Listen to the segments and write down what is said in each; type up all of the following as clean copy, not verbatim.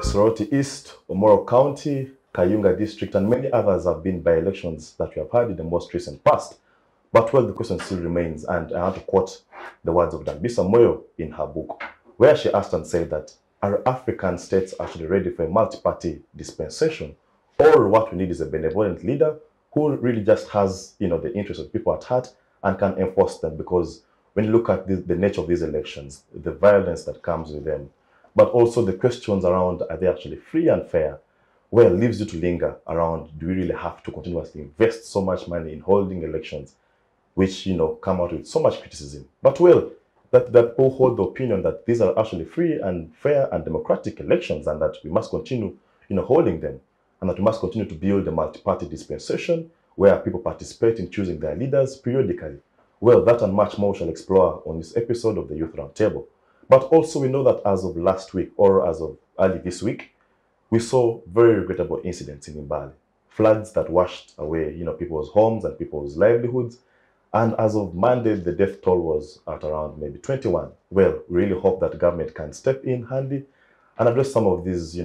Soroti East, Omoro County, Kayunga District, and many others have been by-elections that we have had in the most recent past. But well, the question still remains, and I want to quote the words of Dambisa Moyo in her book, where she asked and said that, are African states actually ready for a multi-party dispensation? Or what we need is a benevolent leader who really just has, the interests of people at heart and can enforce them? Because when you look at the nature of these elections, the violence that comes with them, but also the questions around, are they actually free and fair? Well, leaves you to linger around, do we really have to continuously invest so much money in holding elections, which, come out with so much criticism? But well, that all hold the opinion that these are actually free and fair and democratic elections, and that we must continue, holding them, and that we must continue to build a multi-party dispensation where people participate in choosing their leaders periodically. Well, that and much more we shall explore on this episode of the Youth Roundtable. But also we know that as of last week, or as of early this week, we saw very regrettable incidents in Mbale. Floods that washed away, people's homes and people's livelihoods. And as of Monday, the death toll was at around maybe 21. Well, we really hope that government can step in handy and address some of these,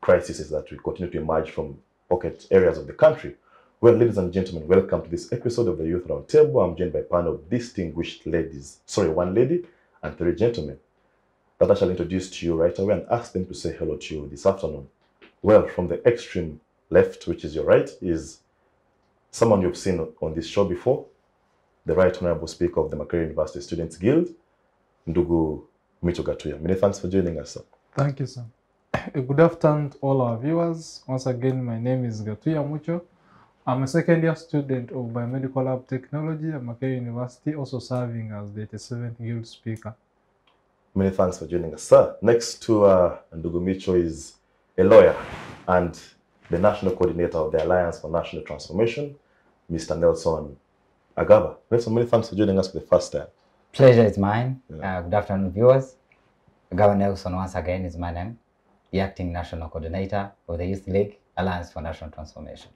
crises that will continue to emerge from pocket areas of the country. Well, ladies and gentlemen, welcome to this episode of the Youth Roundtable. I'm joined by a panel of distinguished ladies. Sorry, one lady and three gentlemen that I shall introduce to you right away and ask them to say hello to you this afternoon. Well, from the extreme left, which is your right, is someone you've seen on this show before, the Right Honorable Speaker of the Makerere University Students Guild, Ndugu Mucyo Gatuya. Many thanks for joining us, sir. Thank you, sir. Good afternoon to all our viewers. Once again, my name is Gatuya Mucyo. I'm a second-year student of Biomedical Lab Technology at Makerere University, also serving as the 87th Guild Speaker. Many thanks for joining us, sir. Next to Ndugu Mucyo is a lawyer and the National Coordinator of the Alliance for National Transformation, Mr. Nelson Agaba. Nelson, many thanks for joining us for the first time. Pleasure is mine. Yeah. Good afternoon, viewers. Agaba Nelson, once again, is my name, the Acting National Coordinator of the Youth League, Alliance for National Transformation.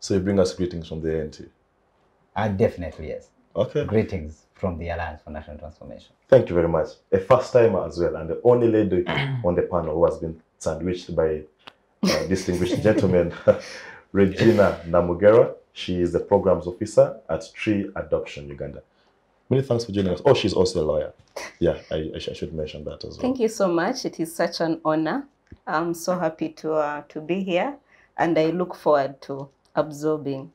So you bring us greetings from the ANT? Definitely, yes. Okay. Greetings from the Alliance for National Transformation. Thank you very much. A first timer as well, and the only lady on the panel who has been sandwiched by distinguished gentlemen, Regina Namugerwa. She is the Programs Officer at Tree Adoption, Uganda. Many thanks for joining us. Oh, she's also a lawyer. Yeah, I should mention that as well. Thank you so much. It is such an honor. I'm so happy to be here, and I look forward to absorbing.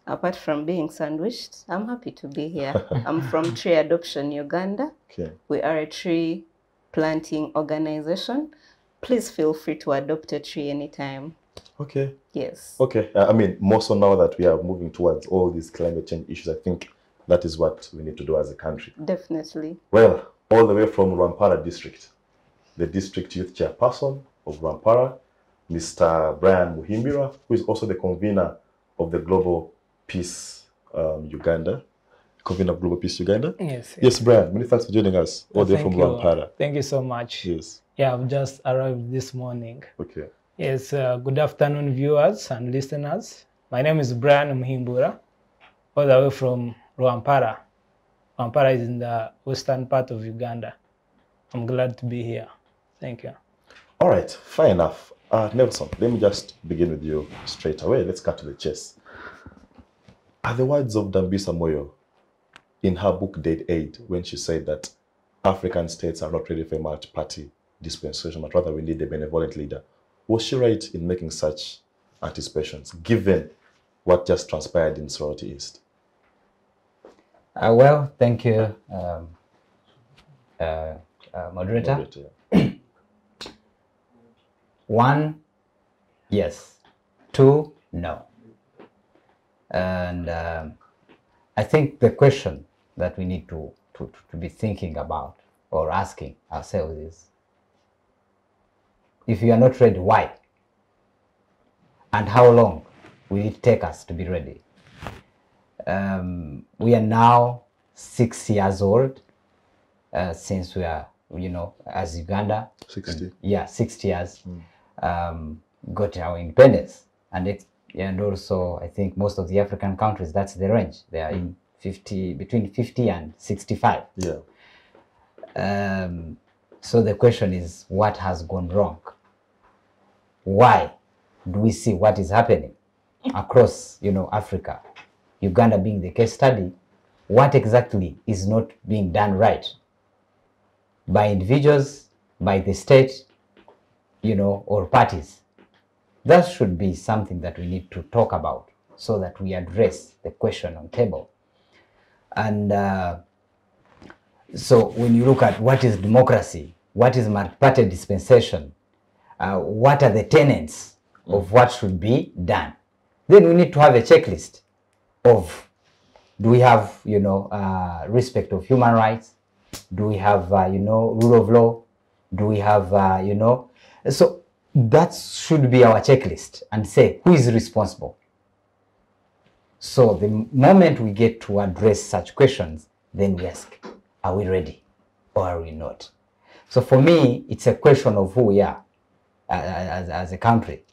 Apart from being sandwiched, I'm happy to be here. I'm from Tree Adoption, Uganda. Okay. We are a tree planting organization. Please feel free to adopt a tree anytime. Okay. Yes. Okay. I mean, more so now that we are moving towards all these climate change issues, I think that is what we need to do as a country. Definitely. Well, all the way from Rwampara district, the district youth chairperson of Rwampara, Mr. Brian Muhimbura, who is also the convener of the Global Peace Uganda. Convener of Global Peace Uganda? Yes. Yes, Brian, many thanks for joining us all the way from Rwampara. Thank you so much. Yes. Yeah, I've just arrived this morning. Okay. Yes, good afternoon, viewers and listeners. My name is Brian Muhimbura, all the way from Rwampara. Rwampara is in the western part of Uganda. I'm glad to be here. Thank you. All right, fair enough. Nelson, let me just begin with you straight away. Let's cut to the chase. Are the words of Dambisa Moyo in her book Dead Aid, when she said that African states are not ready for a multi-party dispensation, but rather we need a benevolent leader, was she right in making such anticipations, given what just transpired in Soroti East? Well, thank you, moderator. Yeah. One, yes. Two, no. And I think the question that we need to be thinking about or asking ourselves is, if you are not ready, why? And how long will it take us to be ready? We are now 6 years old since we are, as Uganda. 60. Yeah, 60 years. Got our independence. And also, I think most of the African countries, that's the range. They are in between 50 and 65. Yeah. So the question is, what has gone wrong? why do we see what is happening across, Africa, Uganda being the case study, what exactly is not being done right by individuals, by the state, or parties. That should be something that we need to talk about so that we address the question on table. And so when you look at what is democracy, what is multi-party dispensation, what are the tenets of what should be done, then we need to have a checklist of, do we have, respect of human rights? Do we have, rule of law? Do we have, so that should be our checklist, and say who is responsible. So the moment we get to address such questions, then we ask, are we ready or are we not? So for me, it's a question of who we are as a country.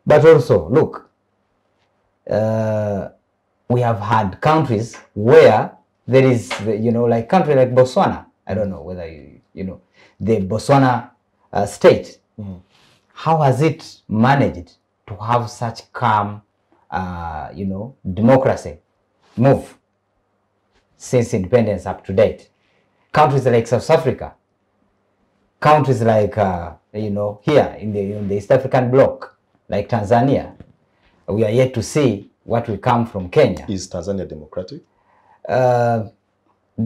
But also, look, we have had countries where there is, like country like Botswana. I don't know whether the Botswana state. How has it managed to have such calm, democracy move since independence up to date? Countries like South Africa, countries like, here in the East African bloc, like Tanzania, we are yet to see what will come from Kenya. Is Tanzania democratic?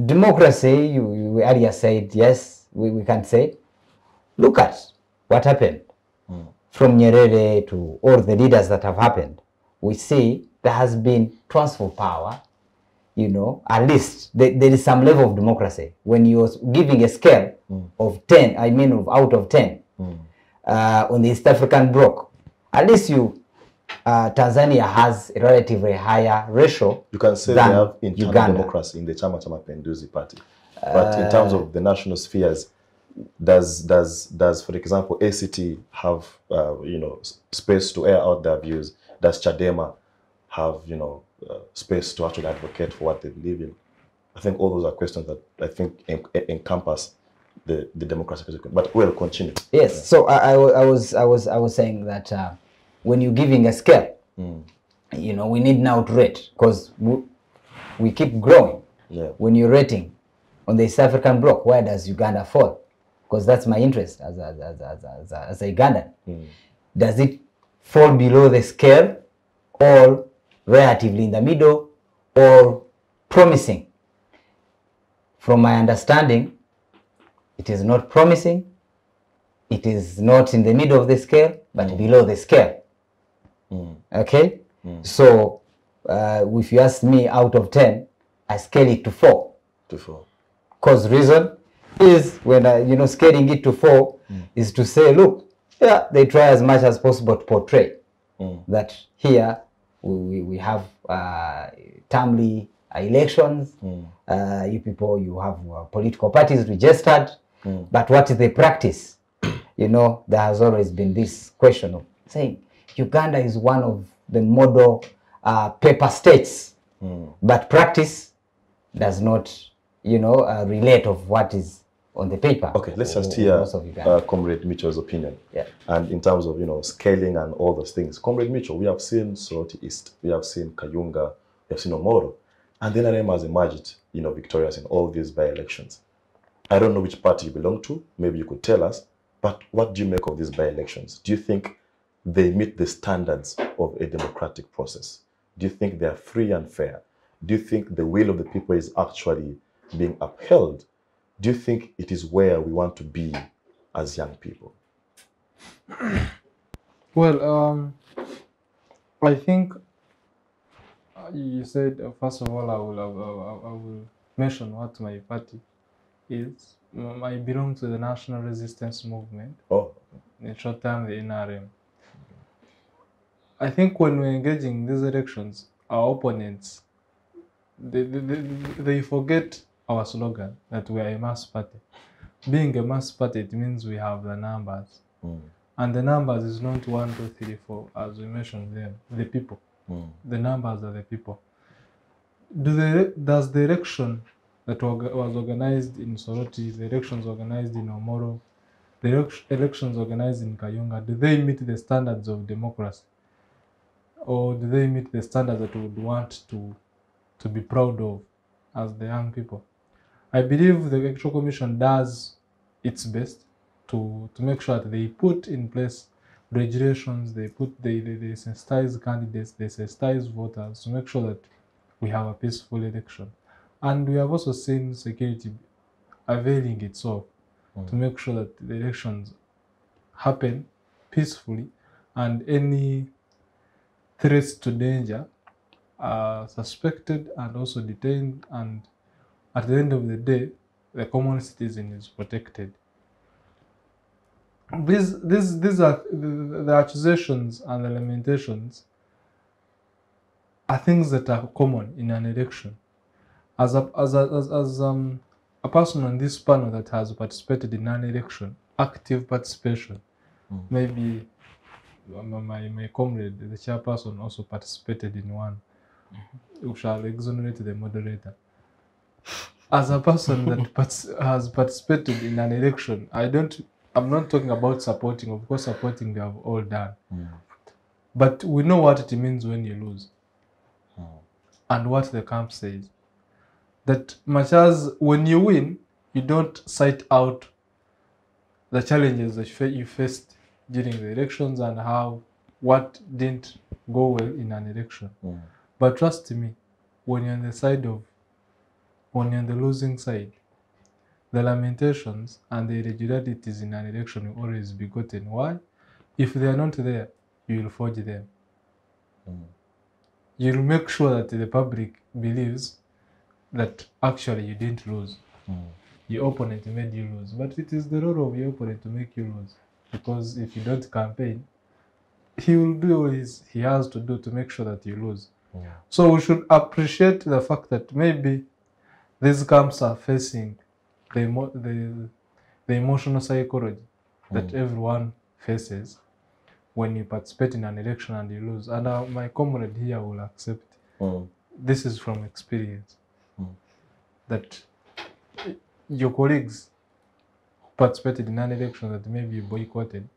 Democracy, you earlier said, yes, we can say. Look at what happened from Nyerere to all the leaders that have happened. We see there has been transfer of power, at least there is some level of democracy. When you're giving a scale of 10, out of 10, on the East African bloc, at least Tanzania has a relatively higher ratio. You can say they have internal Uganda. Democracy in the Chama Mapinduzi party. But in terms of the national spheres, does for example ACT have space to air out their views? Does Chadema have space to actually advocate for what they believe in? I think all those are questions that I think encompass the democracy. But we'll continue. Yes. Yeah. So I was saying that when you're giving a scale, we need now to rate, because we keep growing. Yeah. When you're rating on the East African bloc, where does Uganda fall? Because that's my interest as a Ugandan. Does it fall below the scale, or relatively in the middle, or promising? From my understanding, it is not promising. It is not in the middle of the scale, but below the scale. Okay? So, if you ask me, out of 10, I scale it to 4. To 4. Because reason is, when scaling it to 4 is to say, look, yeah, they try as much as possible to portray that here we have timely elections. You people, you have political parties registered. But what is the practice? There has always been this question of saying Uganda is one of the model paper states, but practice does not, relate of what is on the paper. Okay, let's just hear Comrade Mucyo's opinion. Yeah. And in terms of, scaling and all those things. Comrade Mucyo, we have seen Soroti East, we have seen Kayunga, we have seen Omoro, and then NRM has emerged, victorious in all these by-elections. I don't know which party you belong to. Maybe you could tell us. But what do you make of these by-elections? Do you think they meet the standards of a democratic process? Do you think they are free and fair? Do you think the will of the people is actually being upheld? Do you think it is where we want to be as young people? Well, I think you said, first of all, I will mention what my party is. I belong to the National Resistance Movement. Oh. In short term, the NRM. I think when we're engaging in these elections, our opponents, they forget our slogan that we are a mass party. Being a mass party, it means we have the numbers. And the numbers is not 1, 2, 3, 4, as we mentioned them, the people. The numbers are the people. Does the election that was organized in Soroti, the elections organized in Omoro, the elections organized in Kayunga, do they meet the standards of democracy? Or do they meet the standards that we would want to be proud of as the young people? I believe the Electoral Commission does its best to make sure that they put in place regulations, they sensitize candidates, they sensitize voters to make sure that we have a peaceful election. And we have also seen security availing itself to make sure that the elections happen peacefully and any threats to danger are suspected and also detained, and at the end of the day, the common citizen is protected. These are the accusations and the lamentations are things that are common in an election. As a person on this panel that has participated in an election, active participation, maybe my comrade, the chairperson, also participated in one. We shall exonerate the moderator. As a person that has participated in an election, I'm not talking about supporting. Of course, supporting we have all done. But we know what it means when you lose. And what the camp says. That much as when you win, you don't cite out the challenges that you faced during the elections and what didn't go well in an election. But trust me, when you're on the losing side, the lamentations and the irregularities in an election will always be gotten. Why? If they are not there, you will forge them. You'll make sure that the public believes that actually you didn't lose. Your opponent made you lose. But it is the role of your opponent to make you lose. Because if you don't campaign, he will do what he has to do to make sure that you lose. So we should appreciate the fact that maybe these camps are facing the emotional psychology that everyone faces when you participate in an election and you lose. And my comrade here will accept this is from experience. That your colleagues participated in an election that maybe you boycotted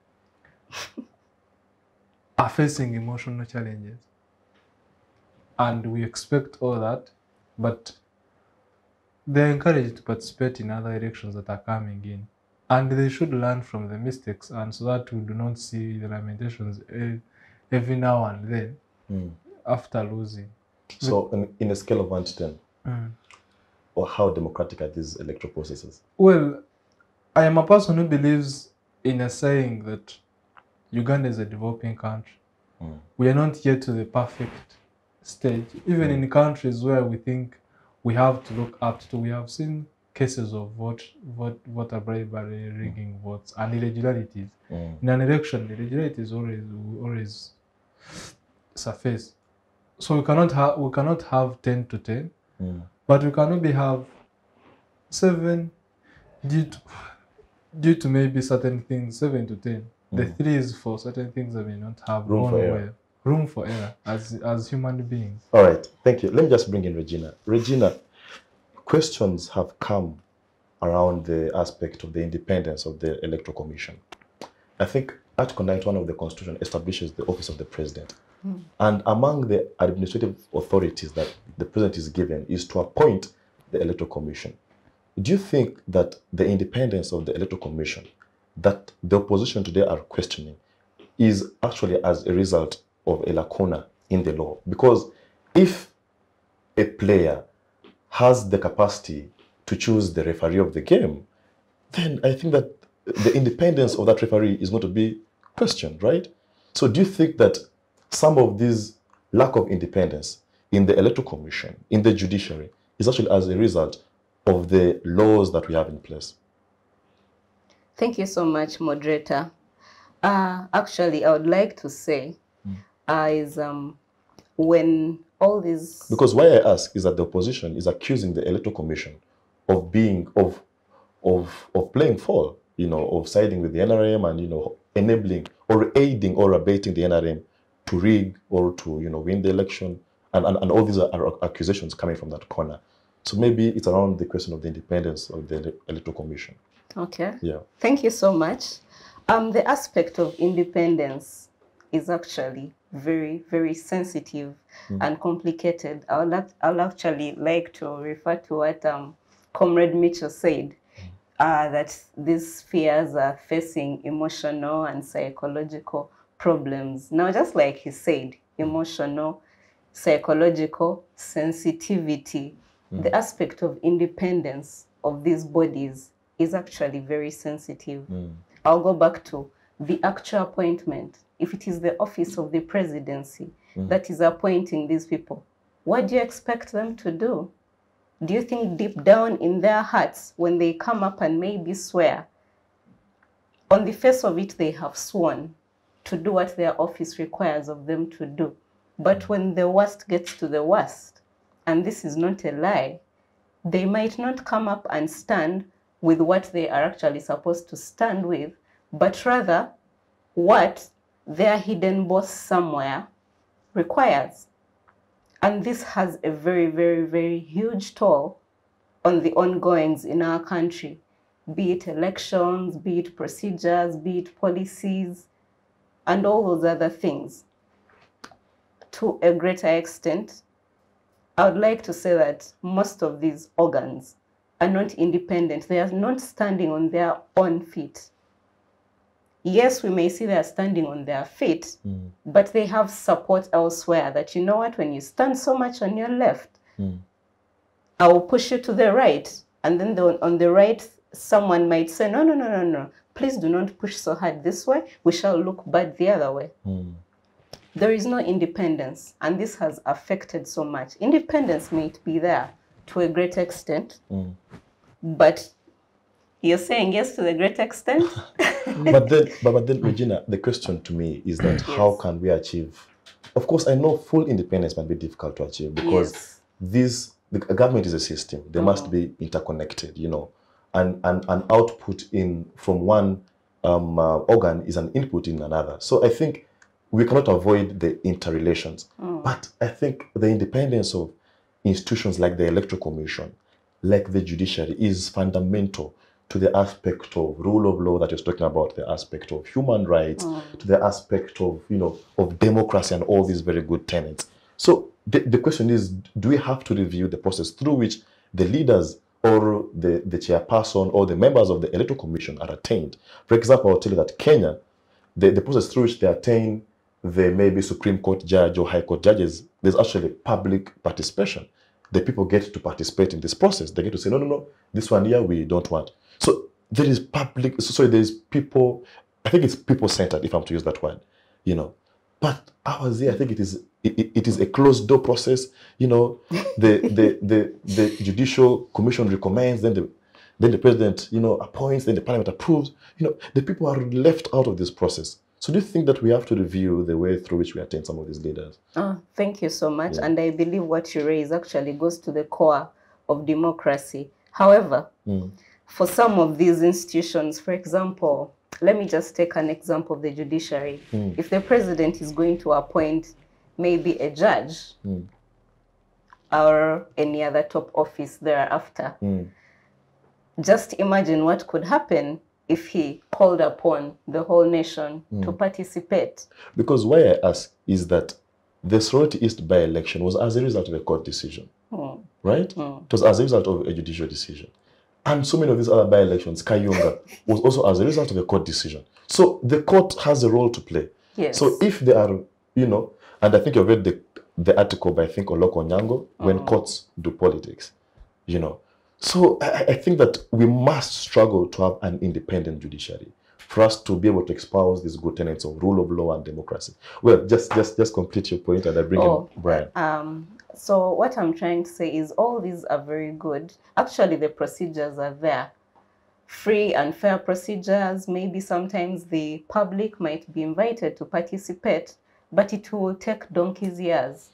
are facing emotional challenges. And we expect all that, but they're encouraged to participate in other elections that are coming in. And they should learn from the mistakes, and so that we do not see the lamentations every now and then after losing. So in a scale of 1 to 10, or how democratic are these electoral processes? Well, I am a person who believes in a saying that Uganda is a developing country. We are not yet to the perfect stage. Even in countries where we think we have to look up to, we have seen cases of voter bribery, rigging votes, and irregularities. In an election, irregularities always surface. So we cannot have 10 to 10, but we can maybe have 7 due to maybe certain things, 7 to 10. The 3 is for certain things that may not have room for error as human beings. All right, thank you. Let me just bring in Regina. Regina, questions have come around the aspect of the independence of the Electoral Commission. I think Article 91 of the Constitution establishes the office of the President. And among the administrative authorities that the President is given is to appoint the Electoral Commission. Do you think that the independence of the Electoral Commission that the opposition today are questioning is actually as a result of a lacuna in the law? Because if a player has the capacity to choose the referee of the game, then I think that the independence of that referee is going to be questioned, right? So do you think that some of this lack of independence in the Electoral Commission, in the judiciary, is actually as a result of the laws that we have in place? Thank you so much, moderator. Actually, I would like to say when all these... Because why I ask is that the opposition is accusing the Electoral Commission of being, of playing fall, of siding with the NRM and, enabling or aiding or abating the NRM to rig or to, win the election. And all these are accusations coming from that corner. So maybe it's around the question of the independence of the Electoral Commission. Okay. Yeah. Thank you so much. The aspect of independence is actually very, very sensitive and complicated. I'll actually like to refer to what Comrade Mucyo said, that these spheres are facing emotional and psychological problems. Now, just like he said, emotional, psychological, sensitivity, the aspect of independence of these bodies is actually very sensitive. I'll go back to the actual appointment. If it is the office of the presidency that is appointing these people, what do you expect them to do? Do you think deep down in their hearts, when they come up and maybe swear, on the face of it, they have sworn to do what their office requires of them to do? But when the worst gets to the worst, and this is not a lie, they might not come up and stand with what they are actually supposed to stand with, but rather what their hidden boss somewhere requires. And this has a very, very, very huge toll on the ongoings in our country, be it elections, be it procedures, be it policies, and all those other things. To a greater extent, I would like to say that most of these organs are not independent. They are not standing on their own feet. Yes, we may see they are standing on their feet, but they have support elsewhere that, you know what, when you stand so much on your left, I will push you to the right. And then on the right, someone might say, no, no, no, no, no. Please do not push so hard this way. We shall look bad the other way. There is no independence, and this has affected so much. Independence might be there to a great extent, but you're saying yes to the great extent? but then, Regina, the question to me is that how can we achieve? Of course, I know full independence might be difficult to achieve because the government is a system. They must be interconnected, you know, and an output from one organ is an input in another. So I think we cannot avoid the interrelations. But I think the independence of institutions like the Electoral Commission, like the judiciary, is fundamental to the aspect of rule of law that you're talking about, the aspect of human rights, to the aspect of, you know, of democracy and all these very good tenets. So the question is, do we have to review the process through which the leaders or the chairperson or the members of the Electoral Commission are attained? For example, I'll tell you that Kenya, the process through which they attain the maybe Supreme Court judge or High Court judges, there's actually public participation. The people get to participate in this process. They get to say, no, no, no, this one here we don't want. So there is public, so there is people, I think it's people-centered, if I'm to use that word, you know. But ours here, I think it is a closed door process, you know. The Judicial Commission recommends, then the President, you know, appoints, then the Parliament approves. You know, the people are left out of this process. So do you think that we have to review the way through which we attain some of these leaders? Oh, thank you so much. And I believe what you raise actually goes to the core of democracy. However, for some of these institutions, for example, let me just take an example of the judiciary. If the president is going to appoint maybe a judge or any other top office thereafter, just imagine what could happen if he called upon the whole nation to participate. Because why I ask is that the Soroti East by-election was as a result of a court decision, right? It was as a result of a judicial decision. And so many of these other by-elections, Kayunga, was also as a result of a court decision. So the court has a role to play. Yes. So if they are, you know, and I think you've read the article by, I think, Oloko Nyango, when courts do politics, you know. So I think that we must struggle to have an independent judiciary for us to be able to espouse these good tenets of rule of law and democracy. Well, just complete your point and I bring in Brian. So what I'm trying to say is all these are very good. Actually, the procedures are there. Free and fair procedures. Maybe sometimes the public might be invited to participate, but it will take donkey's years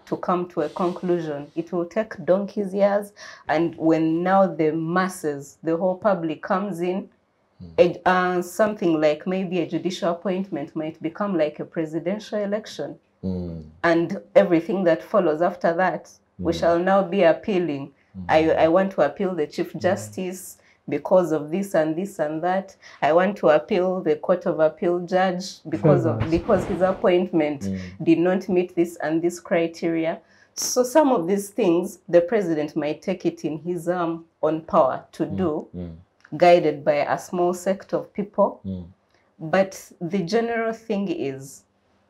to come to a conclusion. It will take donkey's years. And when now the masses, the whole public comes in, something like maybe a judicial appointment might become like a presidential election. And everything that follows after that, we shall now be appealing. I want to appeal the Chief Justice because of this and this and that. I want to appeal the Court of Appeal judge because his appointment did not meet this and this criteria. So some of these things, the president might take it in his own power to do, guided by a small sect of people. But the general thing is,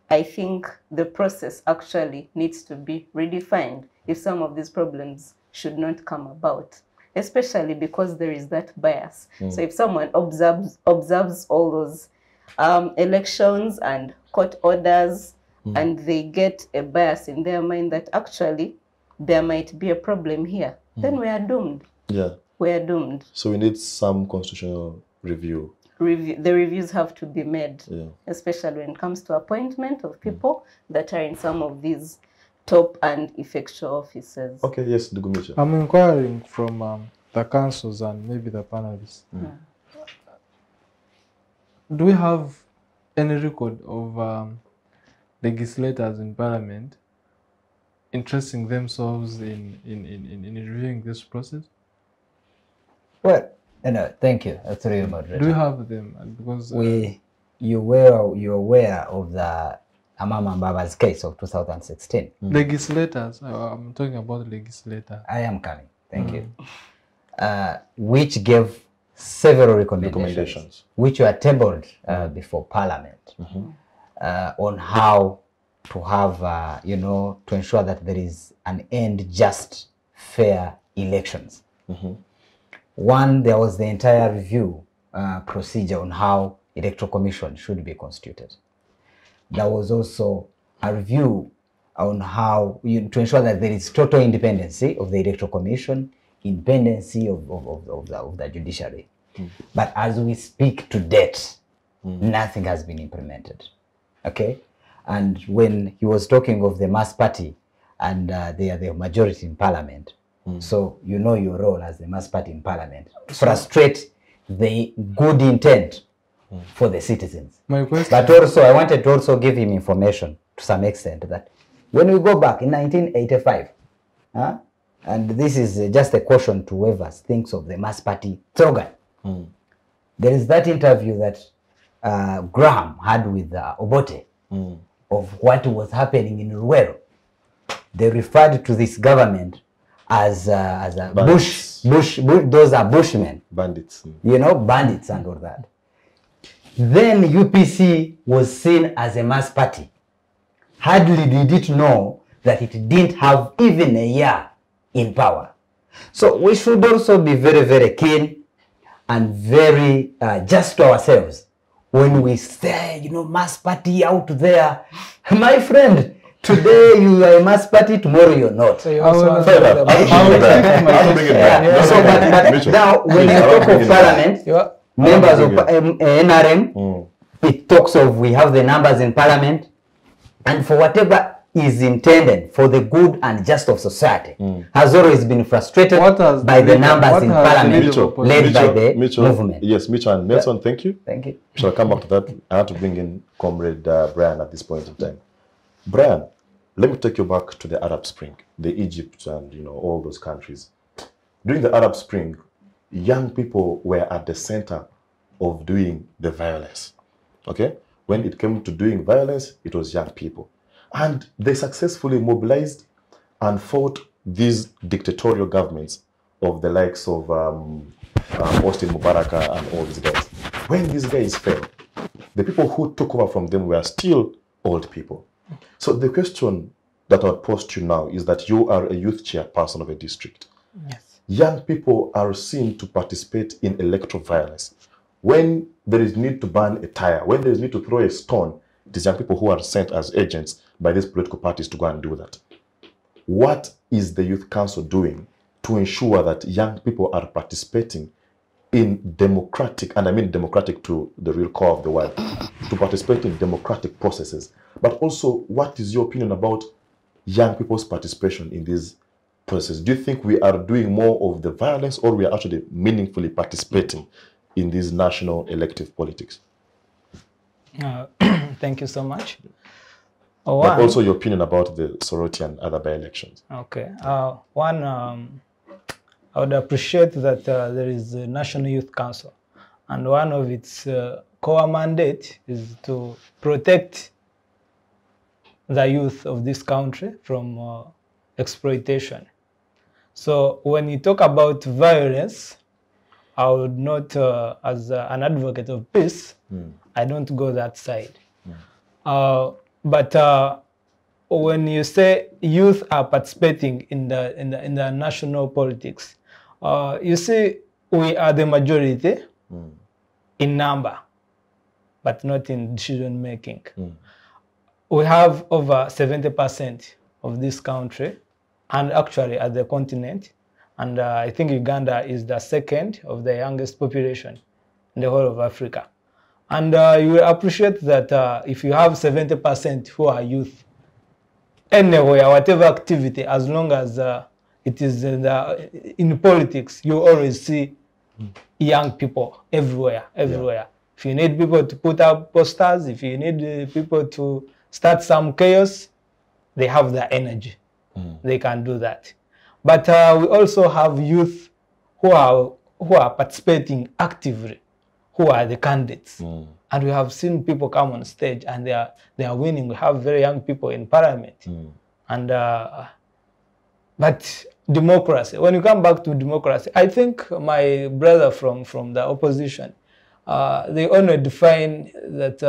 I think the process actually needs to be redefined if some of these problems should not come about, especially because there is that bias. So if someone observes all those elections and court orders, and they get a bias in their mind that actually there might be a problem here, then we are doomed. Yeah. We are doomed. So we need some constitutional review. The reviews have to be made, especially when it comes to appointment of people that are in some of these top and effectual offices. Okay, yes, Dugumicha. I'm inquiring from the councils and maybe the panelists. Do we have any record of legislators in parliament interesting themselves in reviewing this process? Well, thank you. That's really moderate. Do you have them? Because you're aware of the Amama Mbaba's case of 2016. Legislators. I'm talking about legislators. I am coming. Thank you. Which gave several recommendations, which were tabled before Parliament on how to have, to ensure that there is an end just, fair elections. One, there was the entire review procedure on how electoral commission should be constituted. There was also a review on how to ensure that there is total independency of the electoral commission, independency of the judiciary. But as we speak to date, nothing has been implemented. Okay? And when he was talking of the mass party and they are the majority in parliament, so you know your role as the mass party in parliament, frustrate the good intent for the citizens. My question, but also I wanted to also give him information to some extent that when we go back in 1985, and this is just a caution to whoever thinks of the mass party slogan, there is that interview that Graham had with Obote of what was happening in Ruwero. They referred to this government as a bush, those are bushmen. Bandits. Bandits and all that. Then UPC was seen as a mass party. Hardly did it know that it didn't have even a year in power. So we should also be very, very keen and very just to ourselves when we say, mass party out there. My friend, today you are a mass party, tomorrow you're not. So you also but now when you talk of parliament, members of NRM, it talks of we have the numbers in parliament, and for whatever is intended for the good and just of society has always been frustrated by the numbers in parliament led by the movement. Yes, Mucyo and Nelson, thank you. Thank you. We shall come back to that. I have to bring in Comrade Brian at this point in time. Brian, let me take you back to the Arab Spring, the Egypt and all those countries. During the Arab Spring, young people were at the center of doing the violence. Okay? When it came to doing violence, it was young people. And they successfully mobilized and fought these dictatorial governments of the likes of Austin Mubarak and all these guys. When these guys fell, the people who took over from them were still old people. So the question that I'll pose to you now is that you are a youth chairperson of a district. Yes. Young people are seen to participate in electoral violence. When there is need to burn a tire, when there is need to throw a stone, it is young people who are sent as agents by these political parties to go and do that. What is the Youth Council doing to ensure that young people are participating in democratic, and I mean democratic to the real core of the word, to participate in democratic processes? But also, what is your opinion about young people's participation in these processes? Do you think we are doing more of the violence, or we are actually meaningfully participating in these national elective politics? Thank you so much. But also your opinion about the Soroti and other by-elections. Okay. I would appreciate that there is a National Youth Council, and one of its core mandate is to protect the youth of this country from exploitation. So when you talk about violence, I would not, as an advocate of peace, I don't go that side. But when you say youth are participating in the national politics, you see, we are the majority in number, but not in decision making. We have over 70% of this country, and actually at the continent, and I think Uganda is the second of the youngest population in the whole of Africa. And you will appreciate that if you have 70% who are youth, anywhere, whatever activity, as long as it is in politics, you always see young people everywhere. Yeah. If you need people to put up posters, if you need people to start some chaos, they have the energy. They can do that. But we also have youth who are participating actively, who are the candidates. And we have seen people come on stage and they are winning. We have very young people in parliament. And but democracy, when you come back to democracy, I think my brother from the opposition, they only define that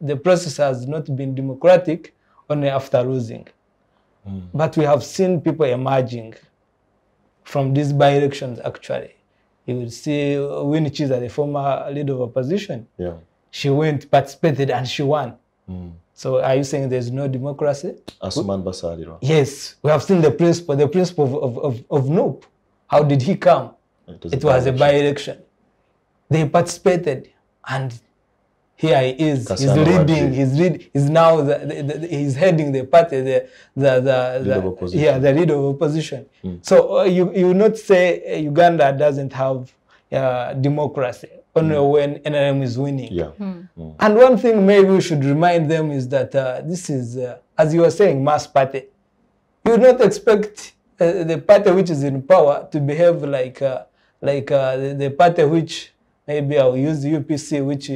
the process has not been democratic only after losing. But we have seen people emerging from these by-elections, actually. You will see Winnie Chiza, the former leader of opposition. Yeah. She went, participated, and she won. So are you saying there's no democracy? Asuman Basari. Yes. We have seen the principle of Noop. How did he come? It was a by-election. They participated, and here he is. He's leading. He's now he's heading the party, the leader of opposition. So you will not say Uganda doesn't have democracy only when NRM is winning. Yeah. And one thing maybe we should remind them is that this is, as you were saying, mass party. You would not expect the party which is in power to behave like the party which, maybe I'll use UPC, which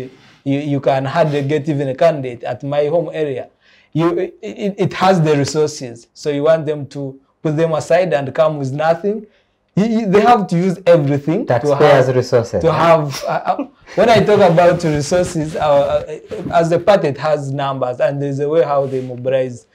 you can hardly get even a candidate at my home area. It has the resources, so you want them to put them aside and come with nothing. They have to use everything. Taxpayers' resources. To have, when I talk about resources, as a party, it has numbers, and there's a way how they mobilize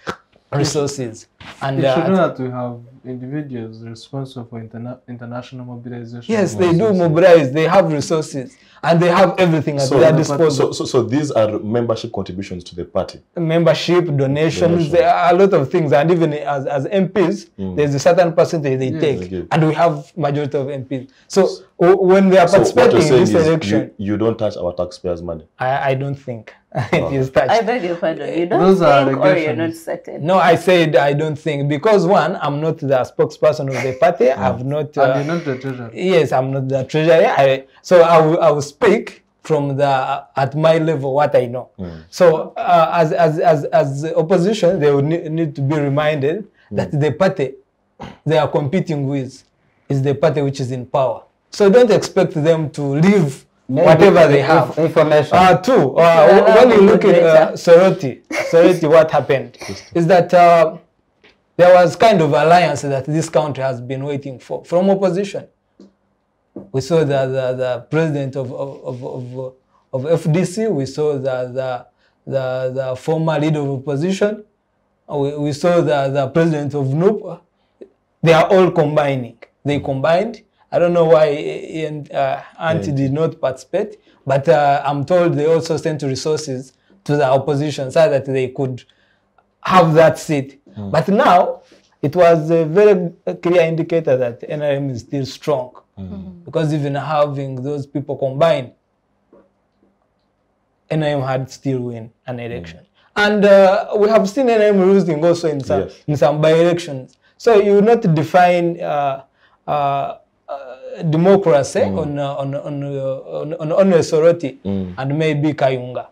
resources. And you should know that we have individuals responsible for international mobilization. Yes, they do mobilize. They have resources, and they have everything at their disposal. So these are membership contributions to the party. Membership, donations, there are a lot of things, and even as MPs, there's a certain percentage they take, and we have majority of MPs. So when they are participating in this election, you don't touch our taxpayers' money. I don't think it is touched. I beg your pardon. You don't think, or you're not certain? No, I said I don't think, because one, I'm not the spokesperson of the party. I've not. And you're not the treasurer. Yes, I'm not the treasurer. So I will speak from at my level what I know. So as opposition, they would need to be reminded that the party they are competing with is the party which is in power. So don't expect them to leave whatever they have. Information. When you look at Soroti, what happened is that there was kind of alliance that this country has been waiting for from opposition. We saw the president of FDC. We saw the former leader of opposition. We saw the president of NUP. They are all combining. They combined. I don't know why Auntie did not participate, but I'm told they also sent resources to the opposition so that they could have that seat. But now, it was a very clear indicator that NRM is still strong. Because even having those people combined, NRM had still win an election. And we have seen NRM losing also in some by-elections. So you will not define democracy on Soroti and maybe Kayunga.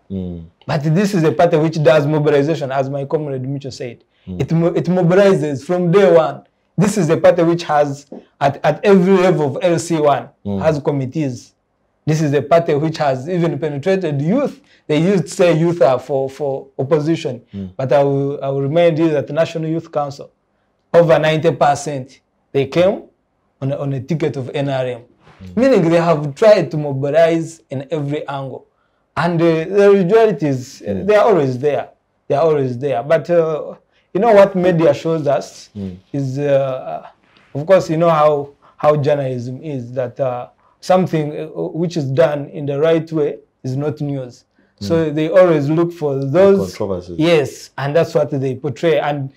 But this is a party which does mobilization, as my comrade Mucyo said. It mobilizes from day one. this is a party which has, at every level of LC1, has committees. This is a party which has even penetrated youth. They used to say youth are for opposition. But I will remind you that the National Youth Council, over 90%, they came on a ticket of NRM. Meaning they have tried to mobilize in every angle. And the realities, they are always there. They are always there. But you know what media shows us is, of course, you know how journalism is, that something which is done in the right way is not news. So they always look for those controversies. Yes, and that's what they portray. And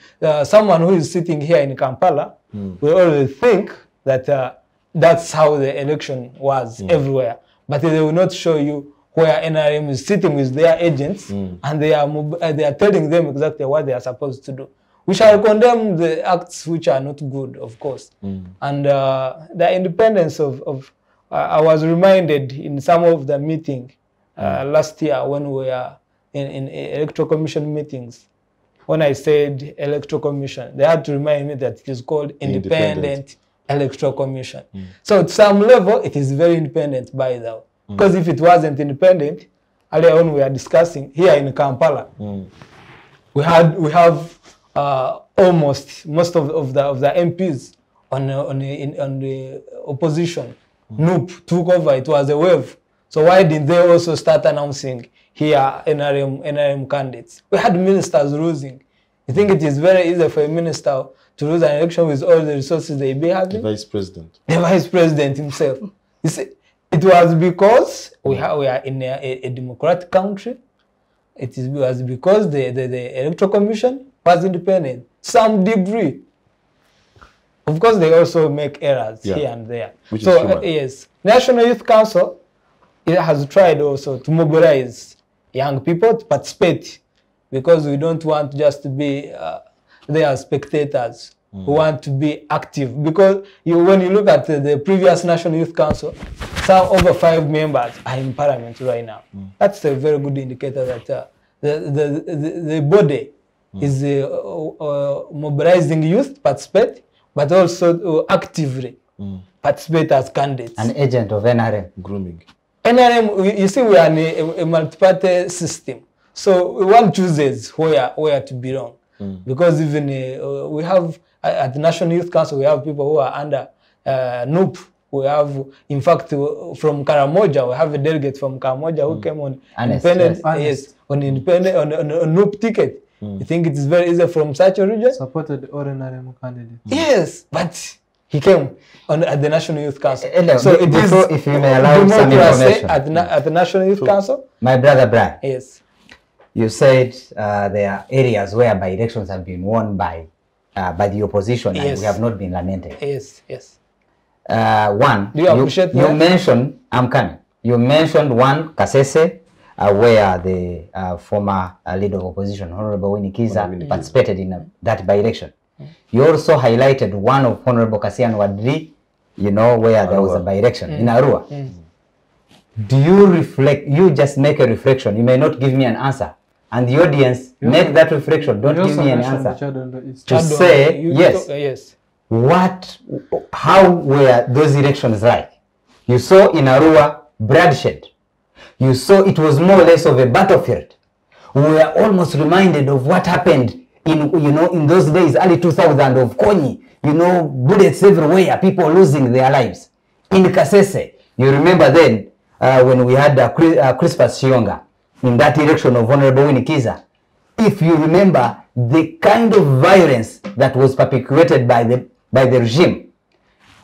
someone who is sitting here in Kampala will always think that that's how the election was everywhere. But they will not show you where NRM is sitting with their agents and they are telling them exactly what they are supposed to do. We shall condemn the acts which are not good, of course. And the independence of I was reminded in some of the meeting last year when we were in electoral commission meetings. When I said electoral commission, they had to remind me that it is called independent electoral commission. So at some level, it is very independent by the way. Because if it wasn't independent, earlier on we are discussing here in Kampala, we have almost most of the MPs on the opposition. NUP took over. It was a wave. So why didn't they also start announcing here NRM candidates? We had ministers losing. You think it is very easy for a minister to lose an election with all the resources they be having? The vice president. The vice president himself. You see, it was because we are in a democratic country. It was because the electoral commission was independent. Some degree. Of course, they also make errors here and there. Which so, is human. Yes, National Youth Council, it has tried also to mobilize young people to participate, because we don't want just to be they are spectators. We want to be active, because when you look at the previous National Youth Council, some over 5 members are in Parliament right now. That's a very good indicator that the body is mobilizing youth to participate, but also actively participate as candidates. An agent of NRM. Grooming. NRM, you see, we are in a multi-party system. So one chooses where to belong. Because even we have, at the National Youth Council, we have people who are under NUP. We have, in fact, from Karamoja, we have a delegate from Karamoja who came on independent, on independent, on NUP ticket. You think it is very easy from such a region? Supported the ordinary candidate. Yes, but he came at the National Youth Council. So it is, if you may allow some information. At the National Youth Council? My brother Brian. Yes. You said there are areas where by-elections have been won by the opposition and we have not been lamented. Yes, yes. One, do you appreciate you mentioned, I'm coming, you mentioned one, Kasese, where the former leader of opposition, Honorable Winnie Kiza, participated in that by-election. You also highlighted one of Honorable Kasian Wadri, you know, where there was a by-election in Arua. Do you reflect, you just make a reflection, you may not give me an answer, and the audience make that reflection, don't give me an answer, to say, yes, how were those elections like? You saw in Arua bloodshed. You saw it was more or less of a battlefield. We were almost reminded of what happened in those days, early 2000 of Konyi. You know, bullets everywhere, people losing their lives. In Kasese, you remember then when we had Crispus Shionga in that election of Honorable Winnie Kiza. If you remember the kind of violence that was perpetuated by the regime,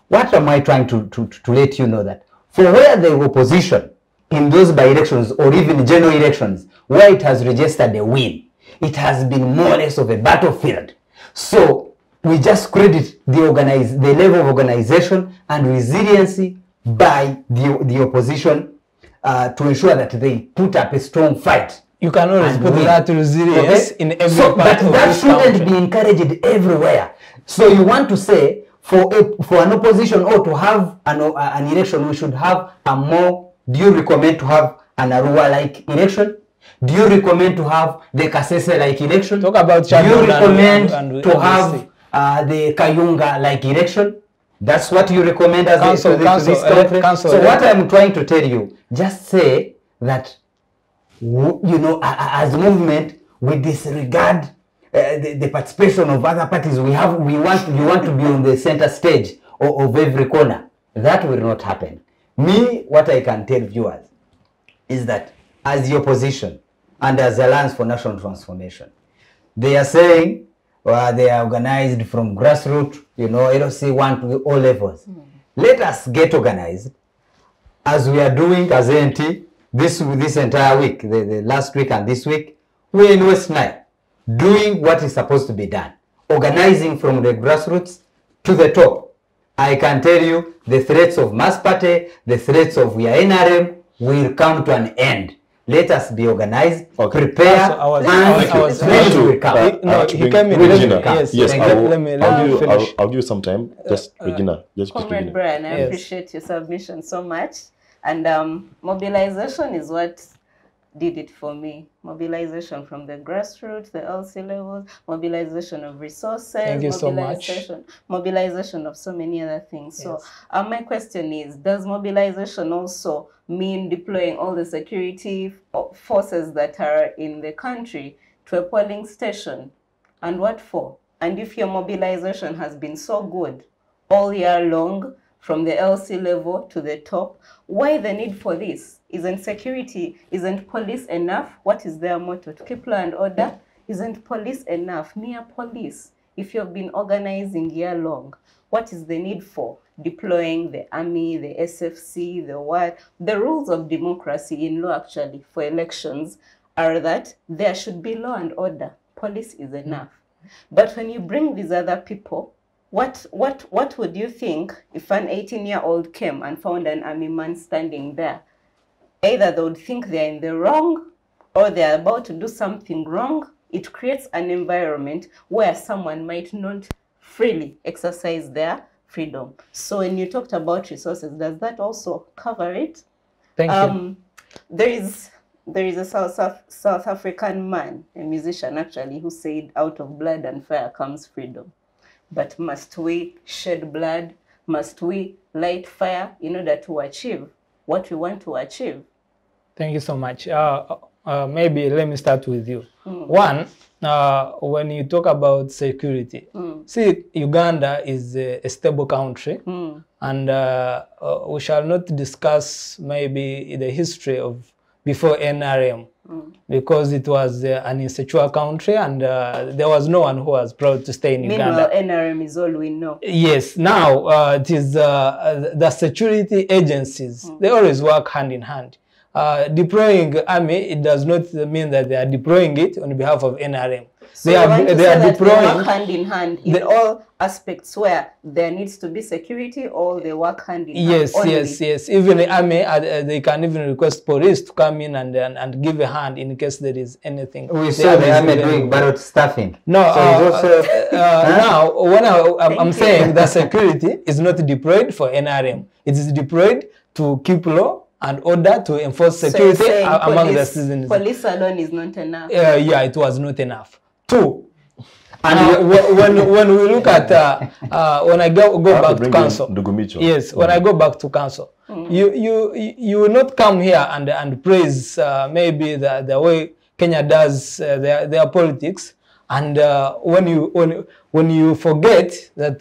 what am I trying to let you know? That for where the opposition in those by-elections or even general elections, where it has registered a win, it has been more or less of a battlefield. So we just credit the level of organization and resiliency by the opposition to ensure that they put up a strong fight. You can always put that resilience in every part but of that this shouldn't country. be encouraged everywhere. So you want to say for an opposition or to have an election, we should have a more. Do you recommend to have an Arua-like election? Do you recommend to have the Kasese-like election? Talk about Do you recommend to have the Kayunga-like election? That's what you recommend as Council, to this conference? council, so what I'm trying to tell you, just say that, you know, as a movement, we disregard the participation of other parties. You want to be on the center stage of every corner. That will not happen. Me, what I can tell viewers is that as the opposition and as the Alliance for National Transformation, they are saying they are organized from grassroots, you know, LOC 1 to all levels. Let us get organized as we are doing as ANT this entire week, the last week and this week. We're in West Nile doing what is supposed to be done, organizing from the grassroots to the top. I can tell you the threats of mass party, the threats of we are NRM will come to an end. Let us be organized, prepare, he came in. Regina, Yes, yes, let me finish. I'll give you some time. Just Regina, just Comrade Brian, I appreciate your submission so much. And mobilization is what did it for me. Mobilization from the grassroots, the LC levels, mobilization of resources, Thank you so much. Mobilization of so many other things. Yes. So my question is, does mobilization also mean deploying all the security forces that are in the country to a polling station? And what for? And if your mobilization has been so good all year long, from the LC level to the top, why the need for this? Isn't security, isn't police enough? What is their motto? To keep law and order? Isn't police enough? Mere police. If you've been organizing year long, what is the need for deploying the army, the SFC, the what? The rules of democracy in law actually for elections are that there should be law and order. Police is enough. But when you bring these other people, what would you think if an 18-year-old came and found an army man standing there? Either they would think they're in the wrong or they're about to do something wrong. It creates an environment where someone might not freely exercise their freedom. So when you talked about resources, does that also cover it? Thank you. There is a South African man, a musician actually, who said, out of blood and fire comes freedom. But must we shed blood? Must we light fire in order to achieve what we want to achieve? Thank you so much. Maybe let me start with you. One, when you talk about security, see, Uganda is a stable country, and we shall not discuss maybe the history of before NRM, because it was an insecure country and there was no one who was proud to stay in Uganda. Meanwhile, NRM is all we know. Yes, now it is the security agencies, they always work hand in hand. Deploying army, it does not mean that they are deploying it on behalf of NRM. So they are deploying hand in hand in all aspects where there needs to be security, or they work hand in hand. Yes. Even the army, they can even request police to come in and give a hand in case there is anything. We saw the army doing ballot stuffing. No, now when I'm saying that security is not deployed for NRM, it is deployed to keep law and order, to enforce security among the citizens. Police alone is not enough. Yeah, it was not enough. Two, and when we look at when I go back to council, yes, when I go back to council, you will not come here and praise maybe the way Kenya does their politics, and when you forget that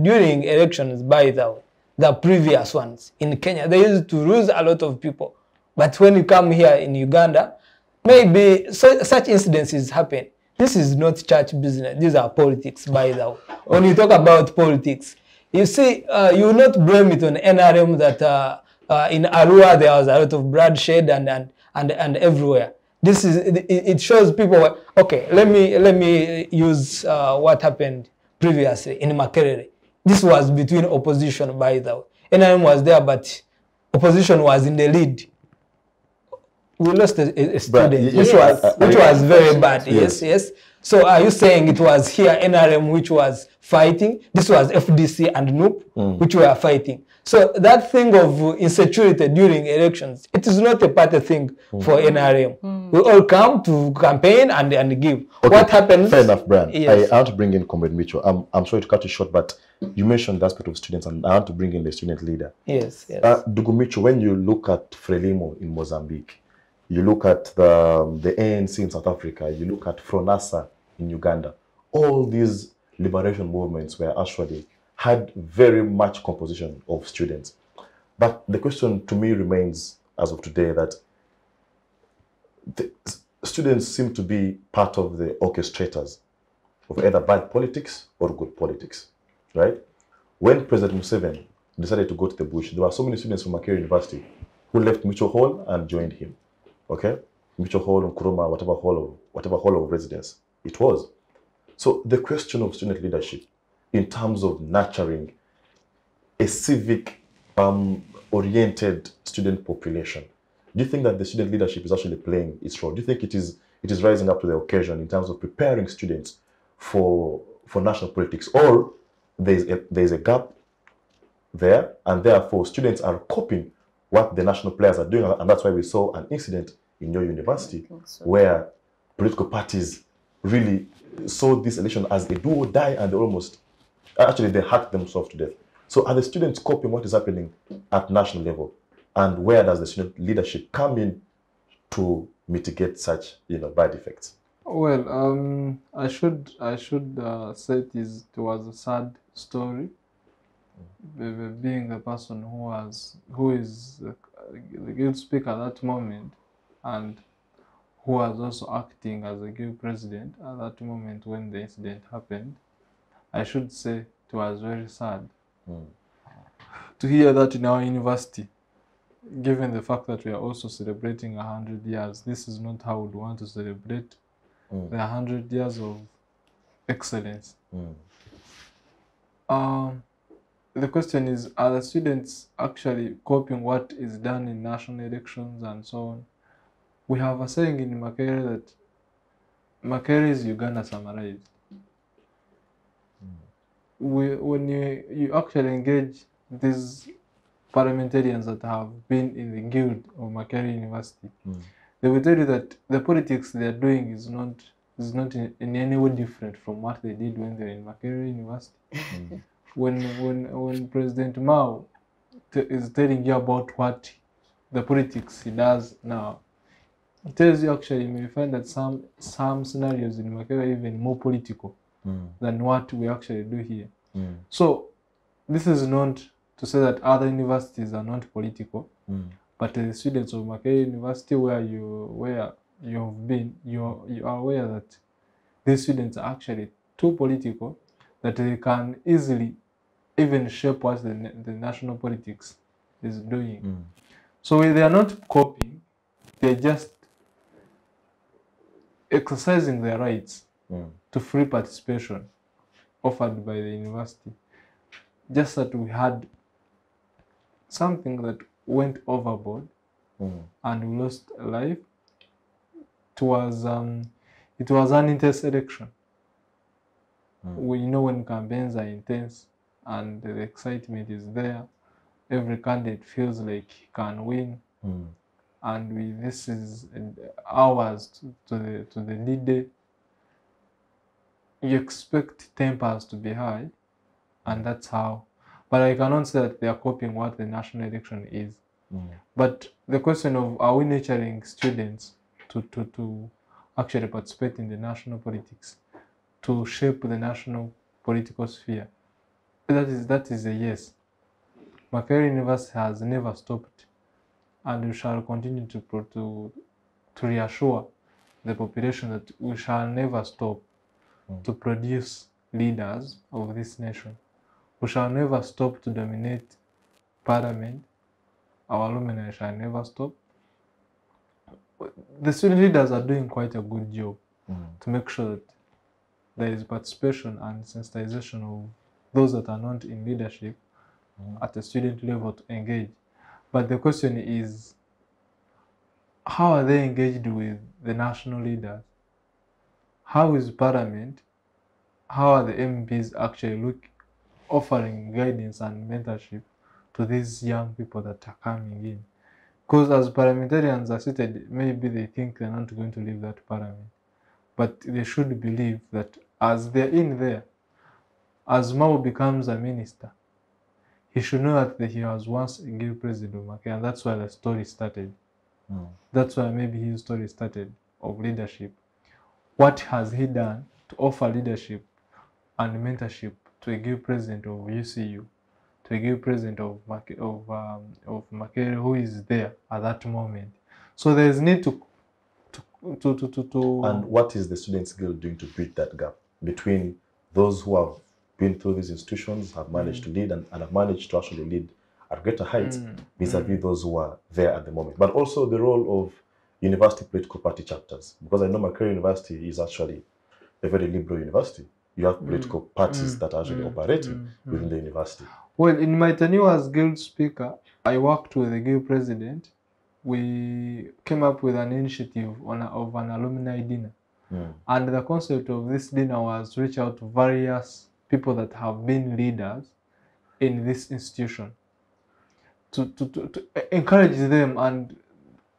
during elections, by the previous ones in Kenya, they used to lose a lot of people, but when you come here in Uganda, maybe such incidences happen. This is not church business. These are politics, by the way. When you talk about politics, you see, you will not blame it on NRM that in Arua there was a lot of bloodshed and everywhere. This is it shows people. Okay, let me use what happened previously in Makerere. This was between opposition, by the way. NRM was there, but opposition was in the lead. We lost a student, which was very bad. Yes. So are you saying it was here NRM which was fighting? This was FDC and NUP which were fighting. So that thing of insecurity during elections, it is not a party thing for NRM. We all come to campaign and give. Okay, What happens? Fair enough, Brian. Yes. I want to bring in Comrade Mucyo. I'm sorry to cut you short, but you mentioned the aspect of students, and I want to bring in the student leader. Yes, yes. Dugu Mucyo, when you look at Frelimo in Mozambique, you look at the ANC in South Africa, you look at Fronasa in Uganda, all these liberation movements were actually had very much composition of students. But the question to me remains, as of today, that the students seem to be part of the orchestrators of either bad politics or good politics, right? When President Museveni decided to go to the bush, there were so many students from Makerere University who left Mucyo Hall and joined him, okay? Mucyo Hall, Nkrumah, whatever hall of residence it was. So the question of student leadership in terms of nurturing a civic oriented student population, do you think that the student leadership is actually playing its role? Do you think it is rising up to the occasion in terms of preparing students for national politics, or there's a gap there, and therefore students are copying what the national players are doing, and that's why we saw an incident in your university where political parties really saw this election as a do or die, and they hacked themselves to death. So are the students copying what is happening at national level, and where does the student leadership come in to mitigate such bad effects? Well, I should say it was a sad story. Being the person who is the guild speaker at that moment, and who was also acting as a guild president at that moment when the incident happened, I should say it was very sad to hear that in our university, given the fact that we are also celebrating 100 years. This is not how we'd want to celebrate the 100 years of excellence. The question is, are the students actually copying what is done in national elections and so on? We have a saying in Makerere that Makerere is Uganda summarized. When you actually engage these parliamentarians that have been in the guild of Makerere University, they will tell you that the politics they are doing is not in any way different from what they did when they were in Makerere University. When President Mao is telling you about what the politics he does now, it tells you actually, you may find that some scenarios in Makerere are even more political than what we actually do here. So this is not to say that other universities are not political, but the students of Makerere University, where you have been, you are aware that these students are actually too political, that they can easily even shape what the national politics is doing. So they are not copying, they're just exercising their rights to free participation offered by the university. Just that we had something that went overboard and we lost a life. It was an intense election. We know when campaigns are intense and the excitement is there, every candidate feels like he can win, and this is hours to the lead day. You expect tempers to be high, and that's how. But I cannot say that they are copying what the national election is. But the question of, are we nurturing students to actually participate in the national politics, to shape the national political sphere? That is a yes. Makerere University has never stopped, and we shall continue to reassure the population that we shall never stop to produce leaders of this nation. We shall never stop to dominate parliament. Our alumni shall never stop. The student leaders are doing quite a good job to make sure that there is participation and sensitization of those that are not in leadership at the student level to engage. But the question is, how are they engaged with the national leaders? How is Parliament, how are the MPs actually offering guidance and mentorship to these young people that are coming in. Because as parliamentarians are seated, maybe they think they're not going to leave that parliament. But they should believe that as they're in there, as Mao becomes a minister, he should know that he was once a guild president of Makerere, and that's why the story started. That's why maybe his story started of leadership. What has he done to offer leadership and mentorship to a guild president of UCU, to a guild president of Makerere, who is there at that moment? So there is need to. And what is the Students' Guild doing to bridge that gap between those who have been through these institutions, have managed to lead, and have managed to actually lead at greater heights vis-a-vis those who are there at the moment? But also the role of university political party chapters, because I know Makerere University is actually a very liberal university. You have political parties that are actually operating within the university. Well, in my tenure as guild speaker, I worked with the guild president. We came up with an initiative of an alumni dinner. And the concept of this dinner was to reach out to various people that have been leaders in this institution, to encourage them and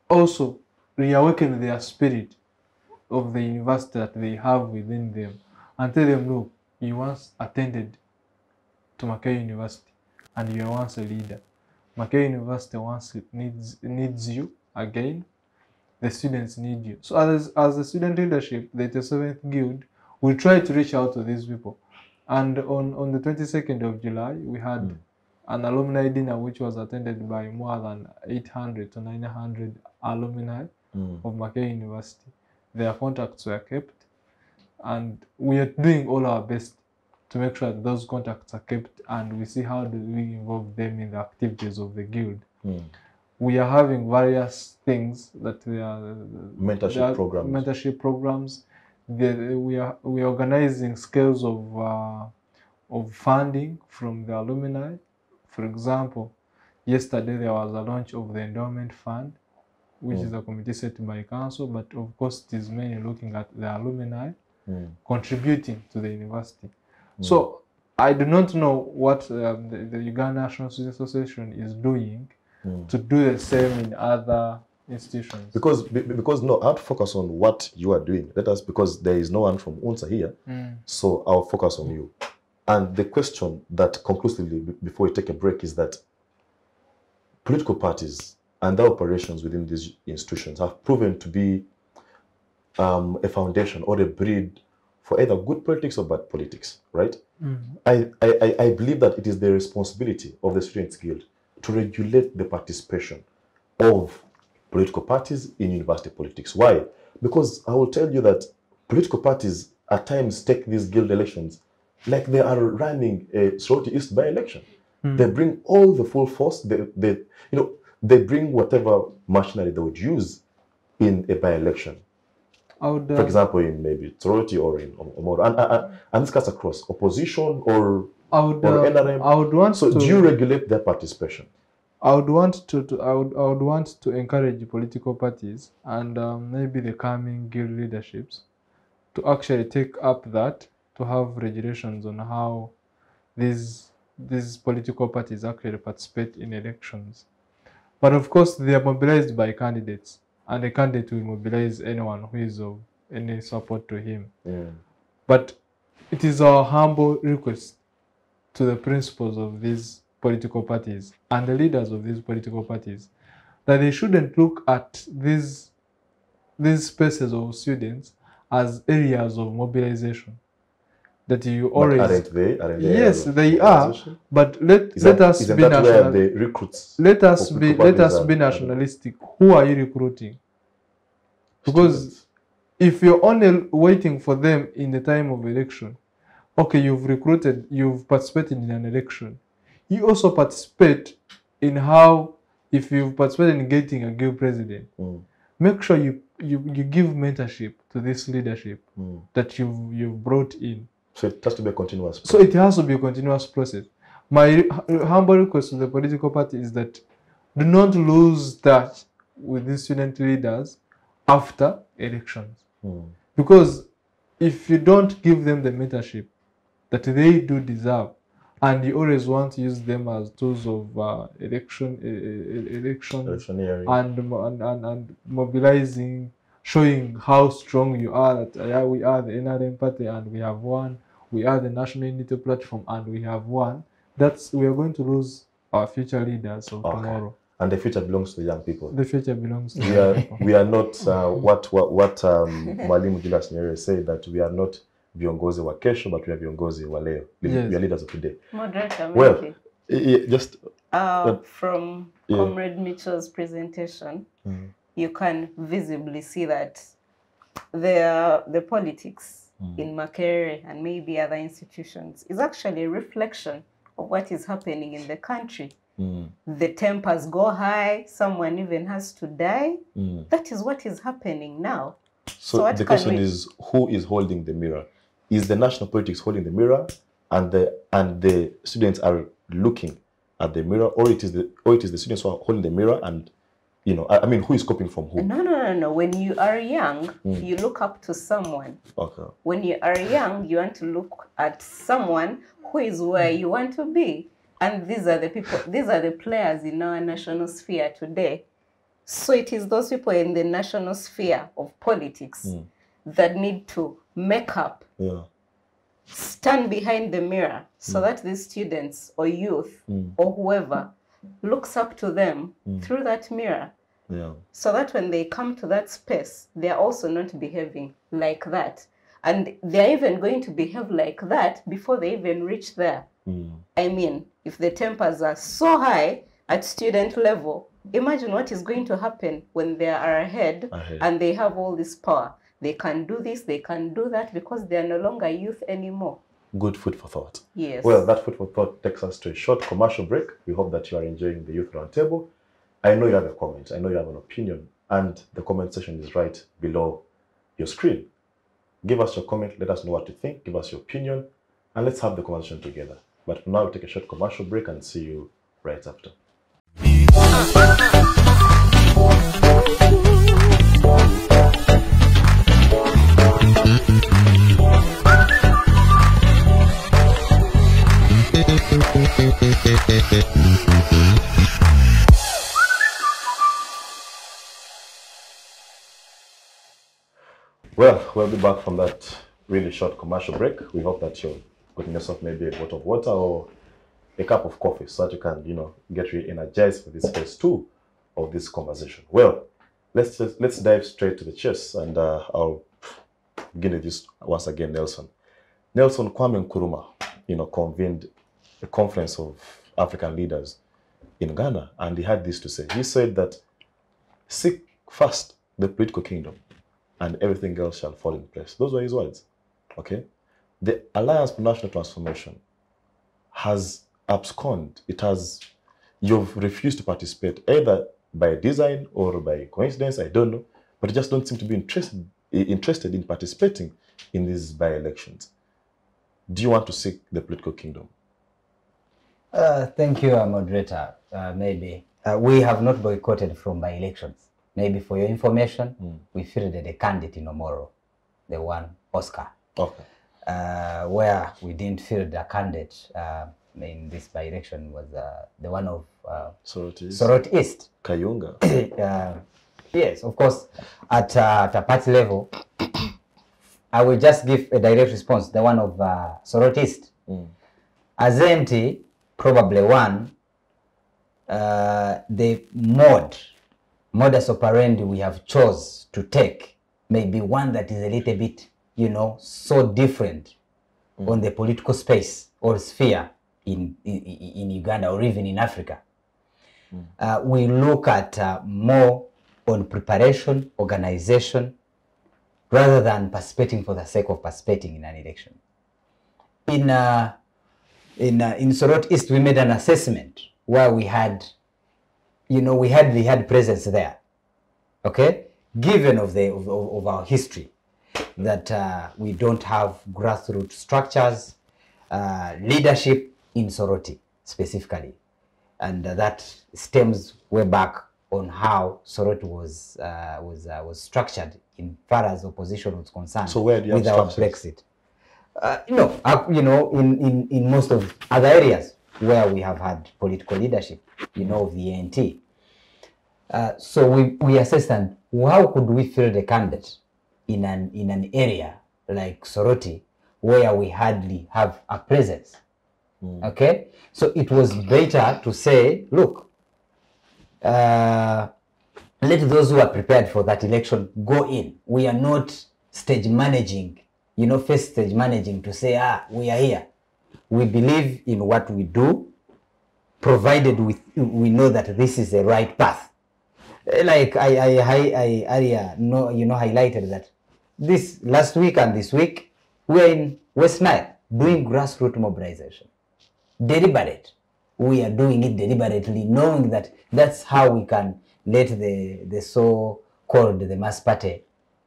also reawaken their spirit of the university that they have within them, and tell them, look, you once attended to Makerere University and you are once a leader. Makerere University once needs you again. The students need you. So as the student leadership, the 87th Guild, we try to reach out to these people. And on the 22nd of July, we had an alumni dinner which was attended by more than 800 to 900 alumni of Makerere University. Their contacts were kept, and we are doing all our best to make sure that those contacts are kept, and we see how do we involve them in the activities of the guild. We are having various things that they are mentorship programs. We are organizing scales of funding from the alumni. For example, yesterday there was a launch of the endowment fund, which is a committee set by council, but of course it is mainly looking at the alumni contributing to the university. So I do not know what the Uganda National Student Association is doing to do the same in other institutions. Because no, I'll focus on what you are doing. Because there is no one from UNSA here, so I'll focus on you. And the question that conclusively, before we take a break, is that political parties and their operations within these institutions have proven to be a foundation or a breed for either good politics or bad politics, right? I believe that it is the responsibility of the Students' Guild to regulate the participation of political parties in university politics. Why? Because I will tell you that political parties at times take these guild elections like they are running a Soroti East by-election. They bring all the full force. They bring whatever machinery they would use in a by-election. For example, in maybe Soroti or in Omoro, and this cuts across opposition or NRM. So do you regulate their participation? I would want to encourage political parties and maybe the coming guild leaderships to actually take up that, to have regulations on how these political parties actually participate in elections. But of course, they are mobilized by candidates, and the candidate will mobilize anyone who is of any support to him. But it is our humble request to the principals of these political parties and the leaders of these political parties that they shouldn't look at these spaces of students as areas of mobilization. That you always aren't they? Yes, they are. But let us be nationalistic. Who are you recruiting? Because if you're only waiting for them in the time of election, okay, you've participated in an election. You also participate in how, if you've participated in getting a guild president, make sure you give mentorship to this leadership that you've brought in. So it has to be a continuous process. So it has to be a continuous process. My humble request to the political party is that do not lose touch with the student leaders after elections. Because if you don't give them the mentorship that they do deserve and you always want to use them as tools of election Electioneering. and mobilizing, showing how strong you are, that yeah, we are the NRM party and we have won, we are the National Unity Platform and we have won. We are going to lose our future leaders of tomorrow. And the future belongs to the young people. The future belongs to the young people. We are not what Mwalimu Julius Nyerere said, that we are not viongozi wa kesho, but we are viongozi wa leo. Yes. We are leaders of today. Moderator, Well, maybe. just From Comrade Mucyo's presentation, you can visibly see that the politics in Makerere and maybe other institutions is actually a reflection of what is happening in the country. The tempers go high, someone even has to die. That is what is happening now. So the question is, who is holding the mirror? Is the national politics holding the mirror, and the students are looking at the mirror, or it is the students who are holding the mirror, and I mean, who is copying from who? No. When you are young, you look up to someone. Okay. When you are young, you want to look at someone who is where you want to be. And these are the people, these are the players in our national sphere today. So it is those people in the national sphere of politics that need to make up, stand behind the mirror, so that these students or youth or whoever looks up to them through that mirror. So that when they come to that space, they are also not behaving like that. And they're even going to behave like that before they even reach there. I mean, if the tempers are so high at student level, imagine what is going to happen when they are ahead and they have all this power. They can do this, they can do that, because they are no longer youth anymore. Good food for thought. Yes. Well, that food for thought takes us to a short commercial break. We hope that you are enjoying the Youth Roundtable. I know you have a comment, I know you have an opinion, and the comment section is right below your screen. Give us your comment, let us know what you think, give us your opinion, and let's have the conversation together. But for now, we'll take a short commercial break and see you right after. Well, we'll be back from that really short commercial break. We hope that you're putting yourself maybe a bottle of water or a cup of coffee so that you can, get really energized for this phase 2 of this conversation. Well, let's dive straight to the chase, and I'll begin with this once again, Nelson. Nelson, Kwame Nkrumah, convened a conference of African leaders in Ghana, and he had this to say. He said that seek first the political kingdom, and everything else shall fall in place. Those were his words. Okay? The Alliance for National Transformation has absconded. You've refused to participate, either by design or by coincidence, I don't know, but you just don't seem to be interested in participating in these by-elections. Do you want to seek the political kingdom? Thank you, moderator. Maybe we have not boycotted from by-elections. Maybe for your information, we fielded a candidate in Omoro, the one Oscar. Okay. Where we didn't field a candidate in this by-election was the one of Soroti East. Kayunga. Yes, of course, at a party level, I will just give a direct response, the one of Soroti East. As empty, probably one, the modus operandi we have chose to take may be one that is a little bit, so different on the political space or sphere in Uganda or even in Africa. We look at more on preparation, organization, rather than participating for the sake of participating in an election. In Soroti East, we made an assessment where we had, we had presence there. Okay, given of our history, that we don't have grassroots structures, leadership in Soroti specifically, and that stems way back on how Soroti was structured in far as opposition was concerned. So where do you have without structures? Brexit? No, in most of other areas where we have had political leadership, of the ANT. So we assessed and how could we field a candidate in an area like Soroti where we hardly have a presence. Okay, so it was better to say, look, let those who are prepared for that election go in. We are not stage managing, first stage managing to say, we are here. We believe in what we do, provided we know that this is the right path. Like I highlighted that this last week and this week, we are in West Nile doing grassroots mobilization. Deliberate. We are doing it deliberately, knowing that that's how we can let the so-called the mass party,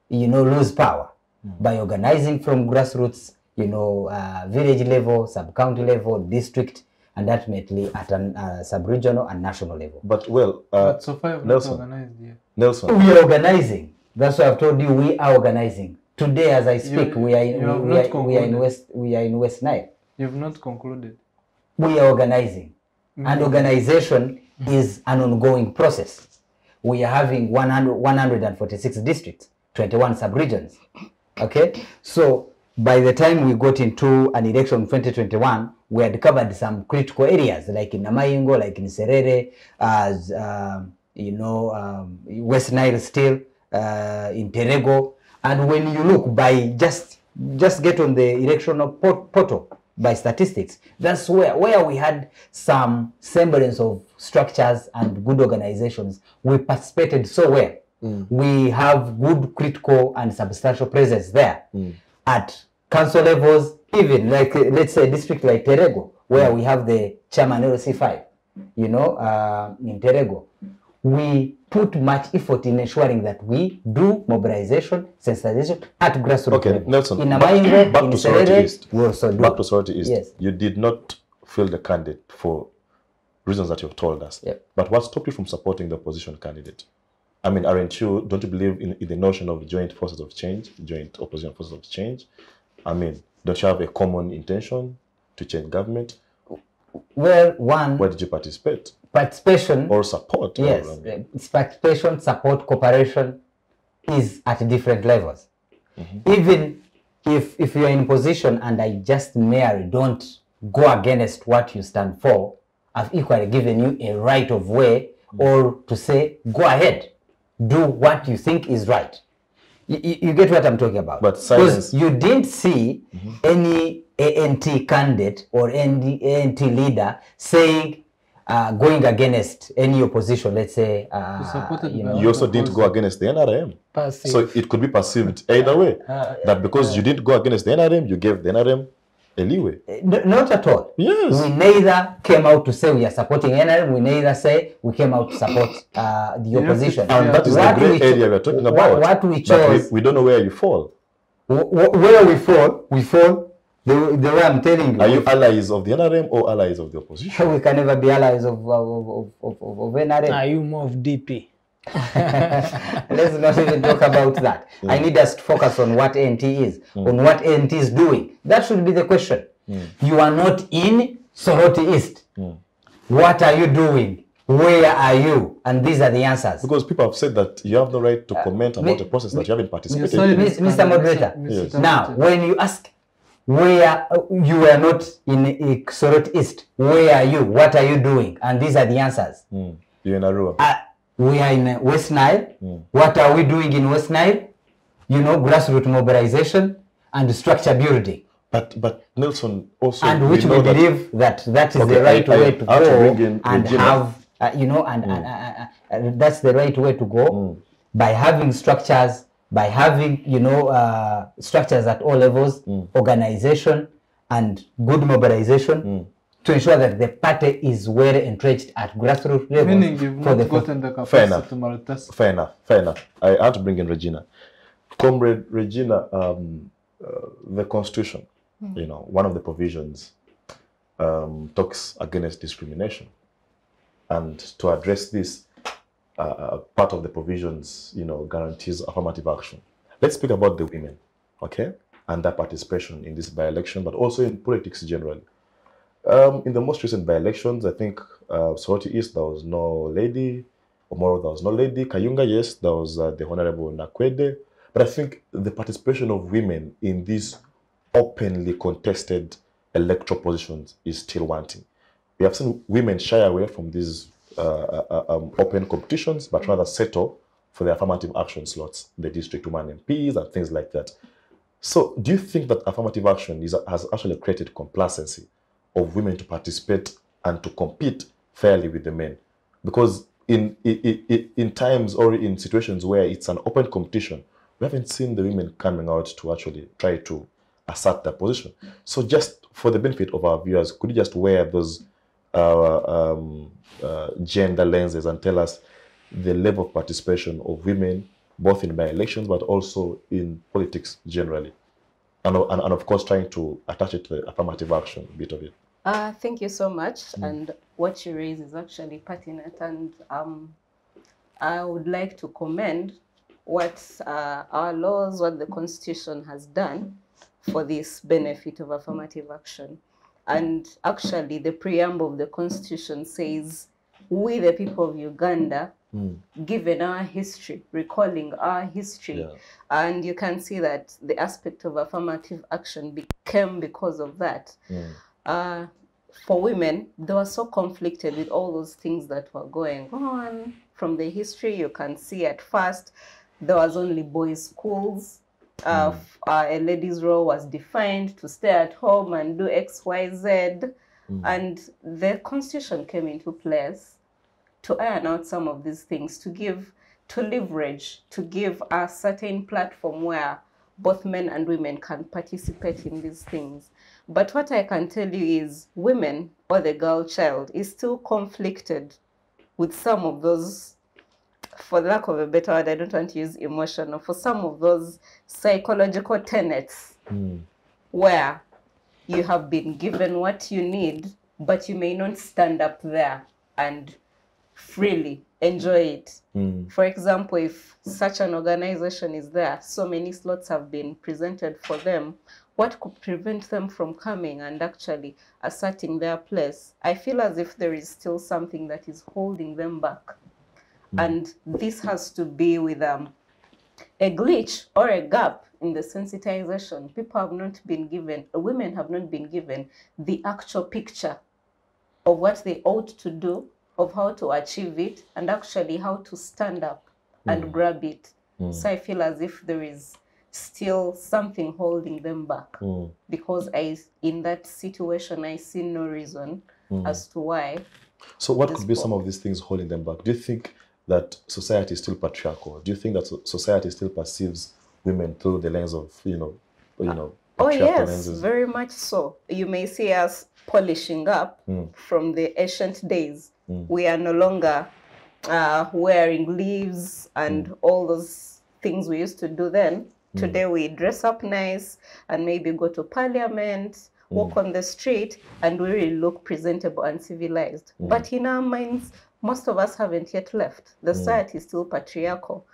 lose power by organizing from grassroots, village level, sub-county level, district, and ultimately at a sub-regional and national level. But but so far, not organized yet. Nelson, we are organizing. That's why I've told you we are organizing. Today, as I speak, we are in West Nile. You've not concluded. We are organizing, and organization is an ongoing process. We are having 146 districts, 21 sub-regions. Okay, so by the time we got into an election in 2021, we had covered some critical areas, like in Namugerwa, like in Makerere, West Nile still, in Terego. And when you look by just get on the electoral portal by statistics, that's where we had some semblance of structures and good organizations. We participated so well. We have good critical and substantial presence there at council levels, even like let's say district like Terego, where we have the chairman LC5, in Terego. We put much effort in ensuring that we do mobilization, sensitization at grassroots okay, level. Nelson, In back to Soroti East. We also do. Back to Soroti East. Yes. You did not field the candidate for reasons that you've told us. Yep. But what stopped you from supporting the opposition candidate? I mean, don't you believe in the notion of joint forces of change, joint opposition forces of change? I mean, don't you have a common intention to change government? Well, Where did you participate? participation Or support? Yes, participation, support, cooperation is at different levels. Even if you're in position and I just merely don't go against what you stand for, I've equally given you a right of way or to say, go ahead, do what you think is right. You get what I'm talking about? But silence. Because you didn't see any ANT candidate or any ANT leader saying, going against any opposition, let's say, you also didn't go against the NRM. Passive. So it could be perceived either way. That because you didn't go against the NRM, you gave the NRM a leeway. Not at all. Yes. We neither came out to say we are supporting NRM, we neither say we came out to support the opposition. And that is the grey area we're talking about. What we chose. We don't know where you fall. Where we fall. The way I'm telling you. Are you allies of the NRM or allies of the opposition? We can never be allies of NRM. Are you more of DP? Let's not even talk about that. I need us to focus on what ANT is, on what ANT is doing. That should be the question. You are not in Soroti East. What are you doing? Where are you? And these are the answers. Because people have said that you have no right to comment about a process that you haven't participated in. Mr. Moderator, now when you ask where you were not in Soroti East, where are you? What are you doing? And these are the answers. You're in Arua. We are in West Nile. What are we doing in West Nile? Grassroots mobilization and structure building. But Nelson also, and which we believe that is the right way to go and have that's the right way to go by having structures, by having structures at all levels, organization and good mobilization. To ensure that the party is well entrenched at grassroots level. Meaning you've not gotten the capacity to multitask. Fair enough. I have to bring in Regina. Comrade Regina, the Constitution, one of the provisions talks against discrimination. And to address this, part of the provisions, guarantees affirmative action. Let's speak about the women, okay? and their participation in this by-election, but also in politics generally. In the most recent by-elections, I think Soroti East, there was no lady. Omoro, there was no lady. Kayunga, yes, there was the Honorable Nakwede. But I think the participation of women in these openly contested electoral positions is still wanting. We have seen women shy away from these open competitions, but rather settle for the affirmative action slots, the district women MPs and things like that. So do you think that affirmative action has actually created complacency of women to participate and to compete fairly with the men? Because in times or in situations where it's an open competition, we haven't seen the women coming out to actually try to assert their position. So just for the benefit of our viewers, could you just wear those gender lenses and tell us the level of participation of women, both in by-elections, but also in politics generally? And of course, trying to attach it to the affirmative action bit of it. Thank you so much. And what you raise is actually pertinent. And I would like to commend what our laws, what the Constitution has done for this benefit of affirmative action. And actually, the preamble of the Constitution says, we, the people of Uganda, given our history, recalling our history, and you can see that the aspect of affirmative action became because of that. For women, they were so conflicted with all those things that were going on. From the history, you can see at first, there was only boys' schools. A lady's role was defined to stay at home and do X, Y, Z. And the Constitution came into place to iron out some of these things, to leverage, to give a certain platform where both men and women can participate in these things. But what I can tell you is women, or the girl child, is still conflicted with some of those, for lack of a better word, I don't want to use emotional, for some of those psychological tenets where you have been given what you need, but you may not stand up there and freely enjoy it. For example, if such an organization is there, so many slots have been presented for them, what could prevent them from coming and actually asserting their place? I feel as if there is still something that is holding them back. And this has to be with a glitch or a gap in the sensitization. People have not been given, women have not been given the actual picture of what they ought to do, of how to achieve it, and actually how to stand up and grab it. So I feel as if there is still something holding them back, because in that situation, I see no reason as to why. So what could be some of these things holding them back? Do you think that society is still patriarchal? Do you think that society still perceives women through the lens of, oh yes, lenses? Very much so. You may see us polishing up from the ancient days. We are no longer wearing leaves and all those things we used to do then. Today we dress up nice and maybe go to parliament, walk on the street, and we really look presentable and civilized. But in our minds, most of us haven't yet left. The society is still patriarchal.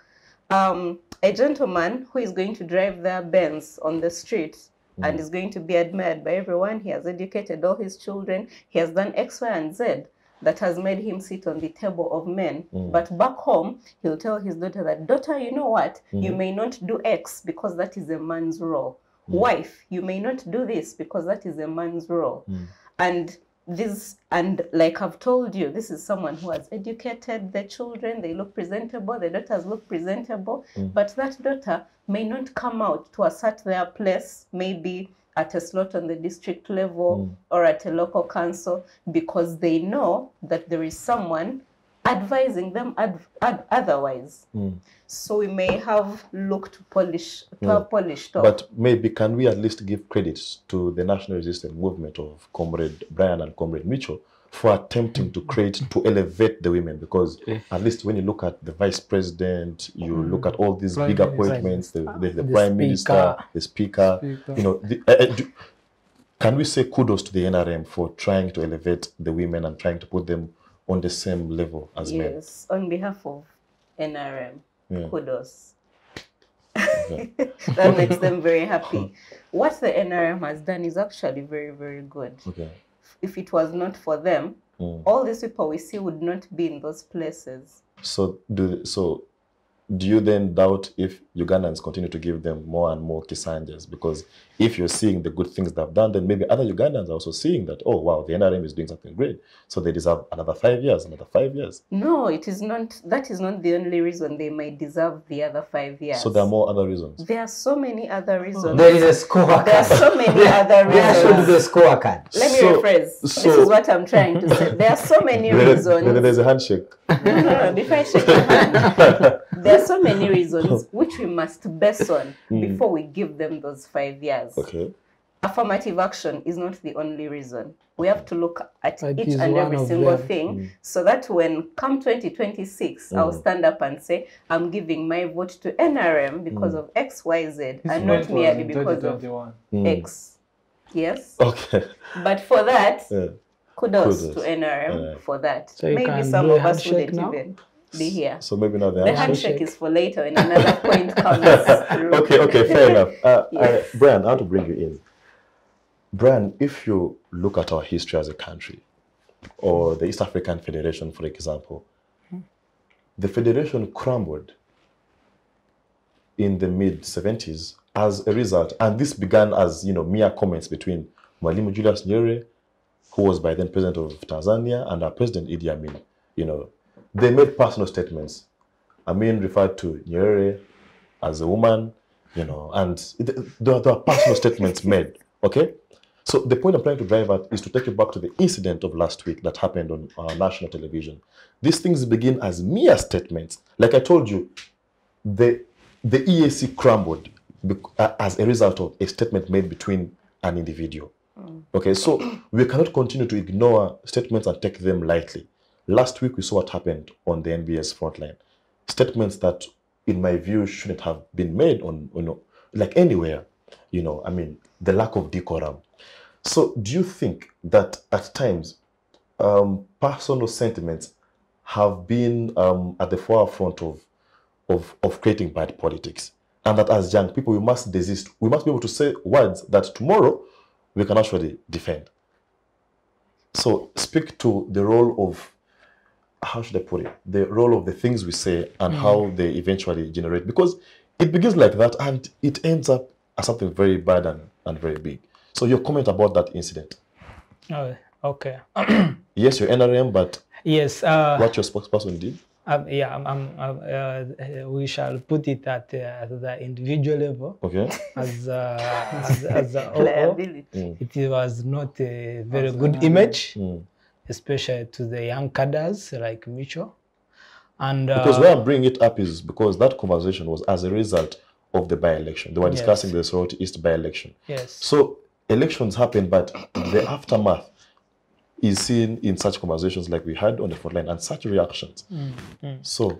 A gentleman who is going to drive their Benz on the street and is going to be admired by everyone, he has educated all his children, he has done X, Y, and Z, that has made him sit on the table of men. But back home, he'll tell his daughter that, daughter, you know what? You may not do X because that is a man's role. Wife, you may not do this because that is a man's role. And like I've told you, this is someone who has educated the children. They look presentable. The daughters look presentable. But that daughter may not come out to assert their place, maybe at a slot on the district level or at a local council, because they know that there is someone advising them otherwise. So we may have looked to polish, polished off. But maybe can we at least give credit to the national resistance movement of Comrade Brian and Comrade Mucyo for attempting to elevate the women? Because at least when you look at the vice president, you look at all these big appointments, the prime minister, the speaker. Can we say kudos to the NRM for trying to elevate the women and trying to put them on the same level as men? Yes, on behalf of NRM, kudos. That makes them very happy. What the NRM has done is actually very, very good. Okay. If it was not for them, all these people we see would not be in those places. So do you then doubt if Ugandans continue to give them more and more kisanjas? Because if you're seeing the good things they've done, then maybe other Ugandans are also seeing that, oh, wow, the NRM is doing something great. So they deserve another 5 years, another 5 years. No, it is not. That is not the only reason they might deserve the other 5 years. So there are more other reasons. There are so many other reasons. There is a scorecard. There are so many other There should be a reasons. scorecard. Let me rephrase. This is what I'm trying to say. There are so many reasons. There's a handshake. No, before I shake your hand, there are so many reasons which we must base on before we give them those 5 years. Okay. Affirmative action is not the only reason. We have to look at That each is and one every of single them. thing so that when come 2026, I'll stand up and say, I'm giving my vote to NRM because of X, Y, Z, and not merely because of X. Yes? Okay. But for that, Yeah. kudos Kudos. to NRM for that. So you Maybe can some do a of us handshake wouldn't now? even be here. So maybe now The the handshake is for later when another point comes through. Okay, fair enough. Yes. Brian, I want to bring you in. Brian, if you look at our history as a country, or the East African Federation, for example, the federation crumbled in the mid-70s as a result, and this began as, mere comments between Mwalimu Julius Nyerere, who was by then president of Tanzania, and our president Idi Amin. They made personal statements. Amin referred to Nyerere as a woman, and there are personal statements made, okay? So the point I'm trying to drive at is to take you back to the incident of last week that happened on our national television. These things begin as mere statements. Like I told you, the EAC crumbled as a result of a statement made between an individual. Okay, so we cannot continue to ignore statements and take them lightly. Last week, we saw what happened on the NBS frontline. Statements that, in my view, shouldn't have been made on, like anywhere. The lack of decorum. So do you think that at times personal sentiments have been at the forefront of creating bad politics? And that as young people, we must desist. We must be able to say words that tomorrow we can actually defend. So speak to the role of, how should I put it? The role of the things we say and how they eventually generate. Because it begins like that and it ends up as something very bad and very big. So your comment about that incident. Oh, okay. Yes, you're NRM, but Yes. what your spokesperson did? We shall put it at the individual level. Okay. As a Liability. it was not a very good image, especially to the young cadres like Mucyo. And Because why I'm bringing it up is because that conversation was as a result of the by-election. They were discussing the Soroti East by-election. yes, So elections happen, but the aftermath is seen in such conversations like we had on the front line and such reactions. So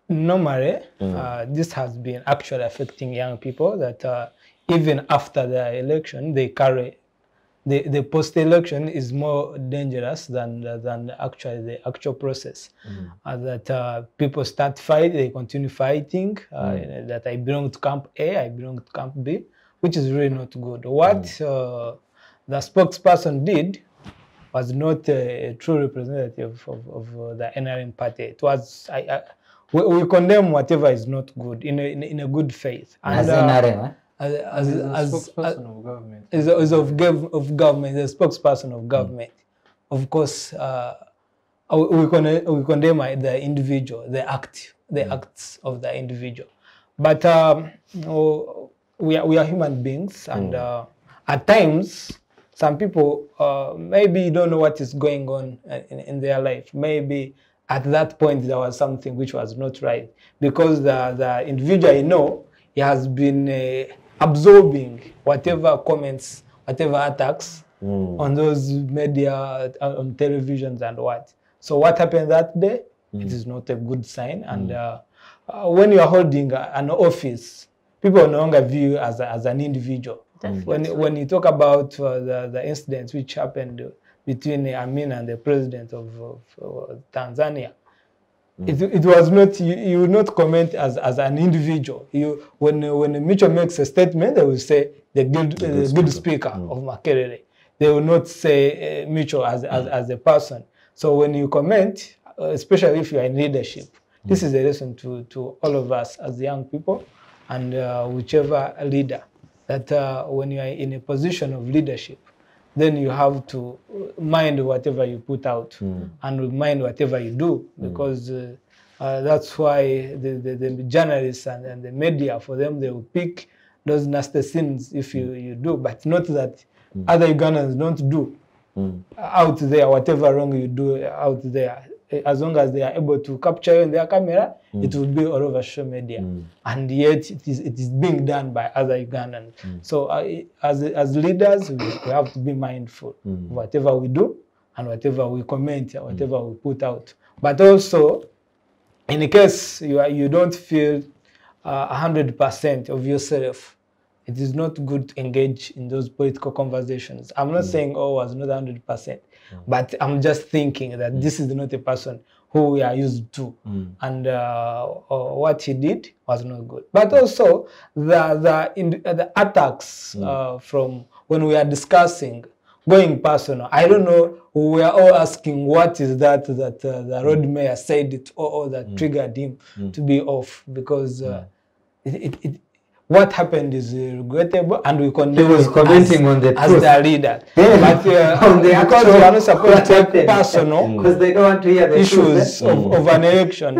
normally, this has been actually affecting young people that even after the election, they carry the post-election is more dangerous than actually the actual process. That people start fight, they continue fighting. That I belong to camp A, I belong to camp B, which is really not good. What the spokesperson did was not a true representative of the NRM party. It was we condemn whatever is not good in a good faith. As NRM, As spokesperson of government. Is of government, the spokesperson of government. Of course, we condemn the individual, the acts of the individual. But we are human beings, and at times, some people maybe don't know what is going on in their life. Maybe at that point there was something which was not right, because the individual he has been absorbing whatever comments, whatever attacks on those media, on televisions and what. So what happened that day, it is not a good sign. And when you are holding an office, people no longer view you as an individual. When you talk about the incidents which happened between Amin and the president of Tanzania, It was not, you will not comment as an individual. When Mucyo makes a statement, they will say the good speaker of Makerere. They will not say Mucyo as a person. So when you comment, especially if you are in leadership, this is a lesson to all of us as young people and whichever leader, that when you are in a position of leadership, then you have to mind whatever you put out and mind whatever you do, because that's why the journalists and the media, for them, they will pick those nasty scenes if you do, but not that other Ugandans don't do out there, whatever wrong you do out there. As long as they are able to capture you in their camera, it will be all over social media. And yet it is being done by other Ugandans. So as leaders, we have to be mindful of whatever we do and whatever we comment, whatever we put out. But also, in case you don't feel 100% of yourself, it is not good to engage in those political conversations. I'm not saying, oh, I was not 100%, but I'm just thinking that this is not a person who we are used to, and what he did was not good. But also the attacks from when we are discussing, going personal. I don't know, we are all asking what is that the road mayor said it or that triggered him to be off, because what happened is regrettable, and we condemn. He was commenting on the truth as the leader. But because we are not supposed to take personal, because they don't want to hear the issues of an election,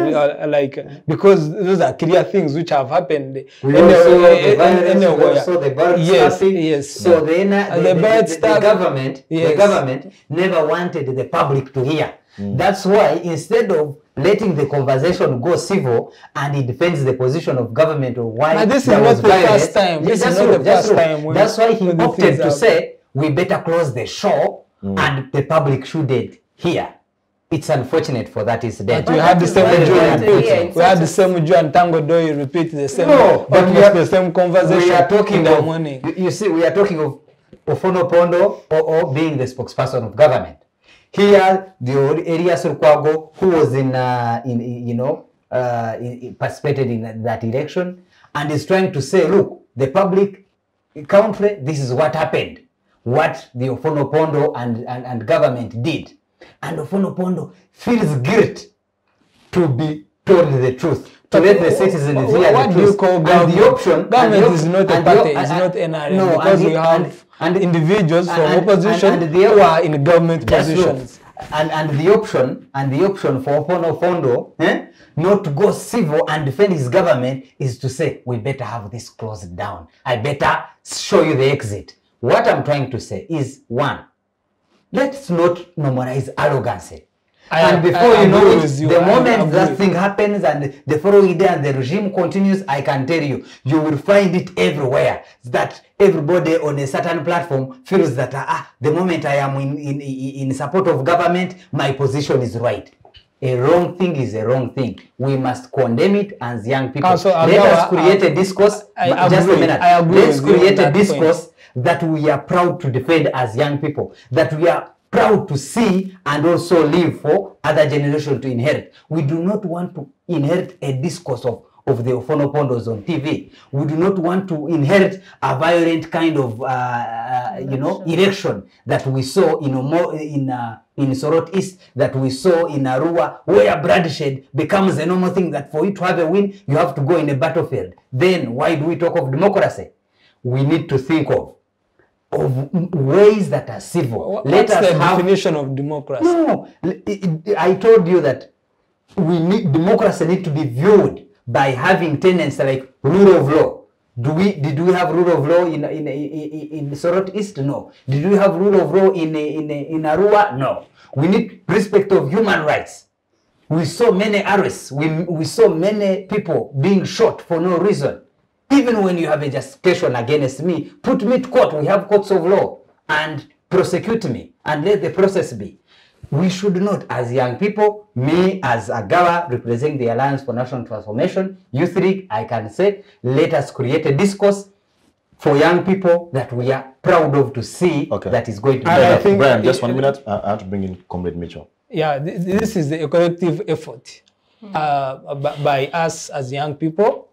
like, because those are clear things which have happened. We also the bird starting. Yes. So the government never wanted the public to hear. That's why instead of letting the conversation go civil, and he defends the position of government of why this is not the first time. This is not the first time. That's why he opted to say we better close the show and the public shouldn't hear. It's unfortunate for that incident. But we had the same repeat. We had the same Mucyo and Tango Doi repeat the same. No, but we have the same conversation. We are talking in the morning. You see, we are talking of Ofono Pondo or being the spokesperson of government. Here, the Elias Rukwago, who was participated in that election, and is trying to say, look, the public country, this is what happened, what the Ofono Pondo and government did. And Ofono Pondo feels guilt to be told the truth, to let the citizens hear the truth. What do you call government? And the option, government is not a party, it's not NRM, no, because we have individuals from opposition who are in government positions. And the option for Ofono Pondo not to go civil and defend his government is to say, we better have this closed down. I better show you the exit. What I'm trying to say is, one, let's not normalize arrogance. And before you know it, the moment that thing happens and the following day and the regime continues, I can tell you, you will find it everywhere. That everybody on a certain platform feels that the moment I am in support of government, my position is right. A wrong thing is a wrong thing. We must condemn it as young people. Let us create a discourse. Just a minute. Let's create a discourse that we are proud to defend as young people. That we are proud to see and also live for other generations to inherit. We do not want to inherit a discourse of the Ofono Pondos on TV. We do not want to inherit a violent kind of election that we saw in Soroti East, that we saw in Arua, where bloodshed becomes a normal thing, that for you to have a win, you have to go in a battlefield. Then why do we talk of democracy? We need to think of ways that are civil. What's the definition of democracy? No, I told you that democracy need to be viewed by having tenets like rule of law. Did we have rule of law in Soroti East? No. Did we have rule of law in Arua? No. We need respect of human rights. We saw many arrests. We saw many people being shot for no reason. Even when you have a justification against me, put me to court. We have courts of law, and prosecute me and let the process be. We should not, as young people, me as Agaba representing the Alliance for National Transformation, Youth League, I can say, let us create a discourse for young people that we are proud of to see that is going to be. I think, Brian, just 1 minute. I have to bring in Comrade Mucyo. Yeah, this is a collective effort. by us as young people,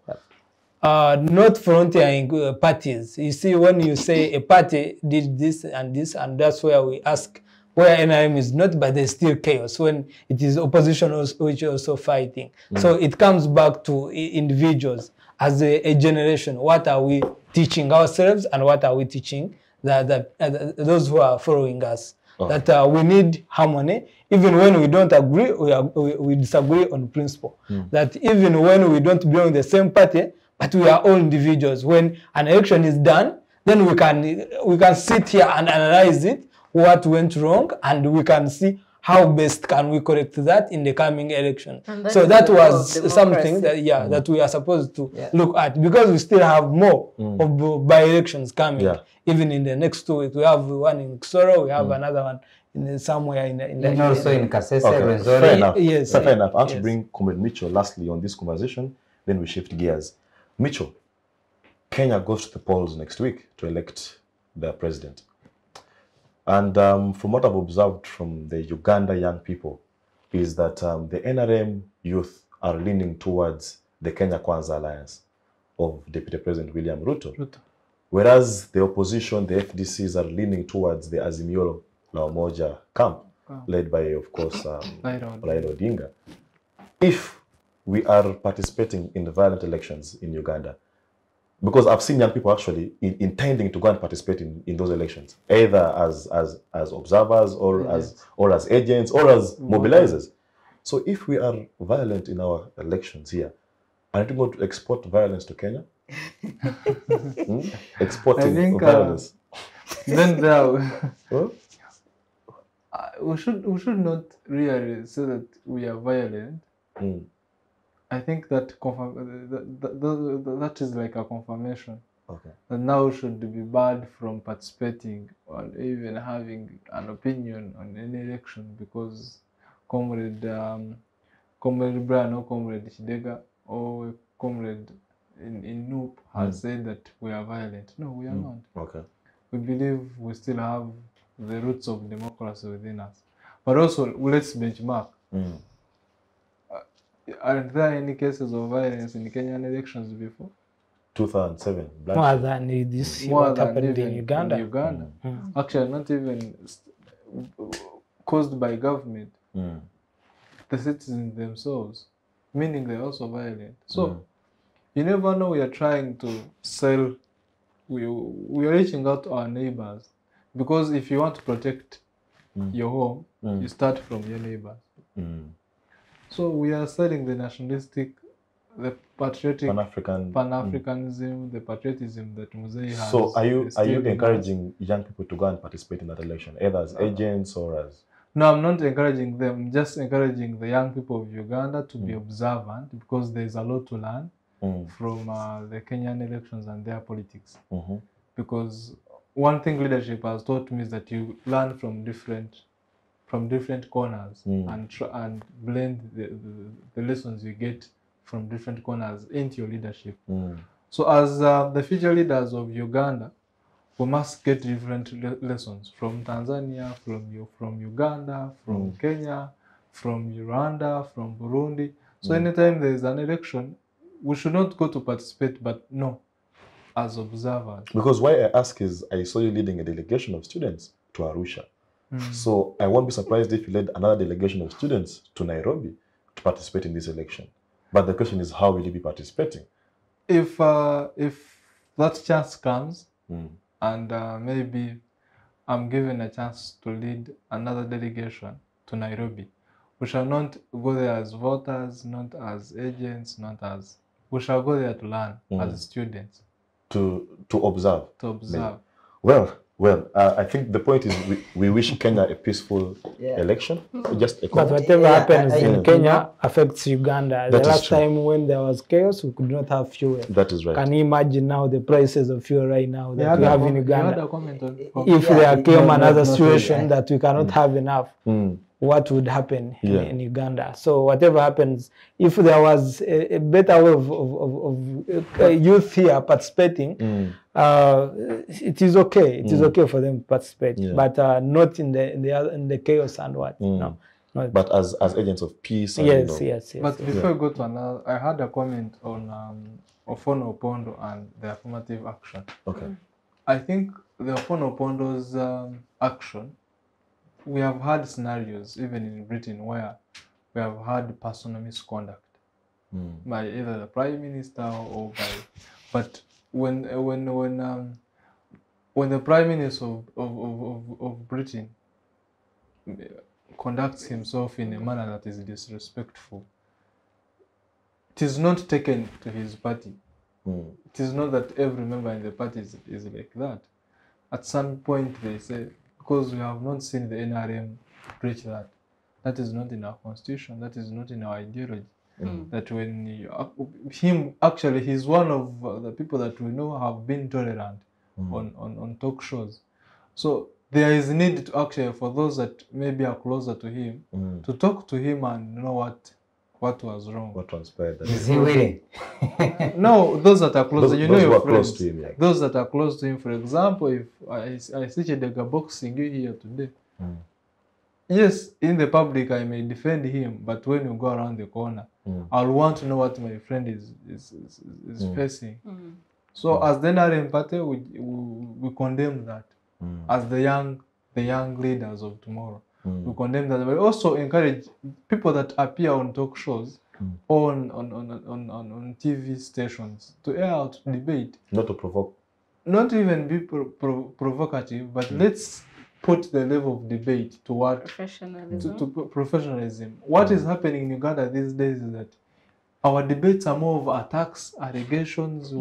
not frontiering parties. You see, when you say a party did this, and that's where we ask where NRM is not, but there's still chaos when it is opposition which are also fighting. So it comes back to individuals as a generation. What are we teaching ourselves, and what are we teaching those who are following us? That we need harmony, even when we don't agree, we disagree on principle. That even when we don't belong to the same party, but we are all individuals. When an election is done, then we can sit here and analyze it, what went wrong, and we can see how best can we correct that in the coming election. So that was something that that we are supposed to look at, because we still have more of by-elections coming. Even in the next 2 weeks, we have one in Kisoro, we have another one in somewhere in also in Kasese. Fair enough. Yes. Fair enough. I want to bring Comrade Mucyo lastly on this conversation, then we shift gears. Mucyo, Kenya goes to the polls next week to elect their president. And from what I've observed from the Uganda young people is that the NRM youth are leaning towards the Kenya Kwanza alliance of Deputy President William Ruto. Whereas the opposition, the FDCs, are leaning towards the Azimio la Umoja camp, led by, of course, Raila Odinga. If we are participating in the violent elections in Uganda, because I've seen young people actually intending to go and participate in those elections, either as observers or as agents or as mobilizers. So if we are violent in our elections here, aren't we going to export violence to Kenya? Exporting violence. Then we should not really say that we are violent. I think that that is like a confirmation. That now we should be barred from participating or even having an opinion on any election, because Comrade Brian or Comrade Kidega or Comrade in Noop has said that we are violent. No, we are not. We believe we still have the roots of democracy within us. But also, let's benchmark. Aren't there any cases of violence in Kenyan elections before? 2007. More than this, what happened in Uganda. Actually, not even caused by government. The citizens themselves, meaning they're also violent. So, you never know. We are trying to sell. We are reaching out to our neighbors, because if you want to protect your home, you start from your neighbors. So we are selling the nationalistic, the patriotic, Pan-Africanism, the patriotism that Muzei has. So are you encouraging young people to go and participate in that election, either as agents or as? No, I'm not encouraging them. I'm just encouraging the young people of Uganda to be observant, because there is a lot to learn from the Kenyan elections and their politics. Because one thing leadership has taught me is that you learn from different corners and blend the lessons you get from different corners into your leadership. So as the future leaders of Uganda, we must get different lessons from Tanzania, from Uganda, from Kenya, from Rwanda, from Burundi. So anytime there is an election, we should not go to participate, but no, as observers. Because why I ask is, I saw you leading a delegation of students to Arusha. So I won't be surprised if you led another delegation of students to Nairobi to participate in this election. But the question is, how will you be participating? If that chance comes, and maybe I'm given a chance to lead another delegation to Nairobi, we shall not go there as voters, not as agents, we shall go there to learn as students. To observe. To observe. Maybe. Well, I think the point is we wish Kenya a peaceful election. Just a but whatever happens in Kenya affects Uganda. The last time when there was chaos, we could not have fuel. That is right. Can you imagine now the prices of fuel right now that we have in Uganda? If there came another situation that we cannot have enough, what would happen in Uganda? So whatever happens, if there was a better way of youth here participating, it is okay. It is okay for them to participate, but not in the chaos and what. No, Not- but as agents of peace. And, yes, yes. But before I go to another, I had a comment on Ofono Opondo and the affirmative action. Okay. I think the Ofono Opondo's action, we have had scenarios, even in Britain, where we have had personal misconduct by either the Prime Minister or by... But when the Prime Minister of Britain conducts himself in a manner that is disrespectful, it is not taken to his party. It is not that every member in the party is like that. At some point they say, because we have not seen the NRM preach that. That is not in our constitution, that is not in our ideology. That when actually he's one of the people that we know have been tolerant on talk shows. So there is need to actually, for those that maybe are closer to him, to talk to him and know what was wrong. What transpired? Is he willing? No, those that are close, Those you know, who your are close friends. to him, yeah. Those that are close to him, for example, if I see Kidega boxing you here today, yes, in the public I may defend him, but when you go around the corner, I'll want to know what my friend is facing. So as the NRM party, we condemn that. As the young leaders of tomorrow, we condemn that. But also encourage people that appear on talk shows, on TV stations, to air out debate. Not to provoke. Not even be provocative, but let's put the level of debate to what Professionalism. to professionalism. What is happening in Uganda these days is that our debates are more of attacks, allegations,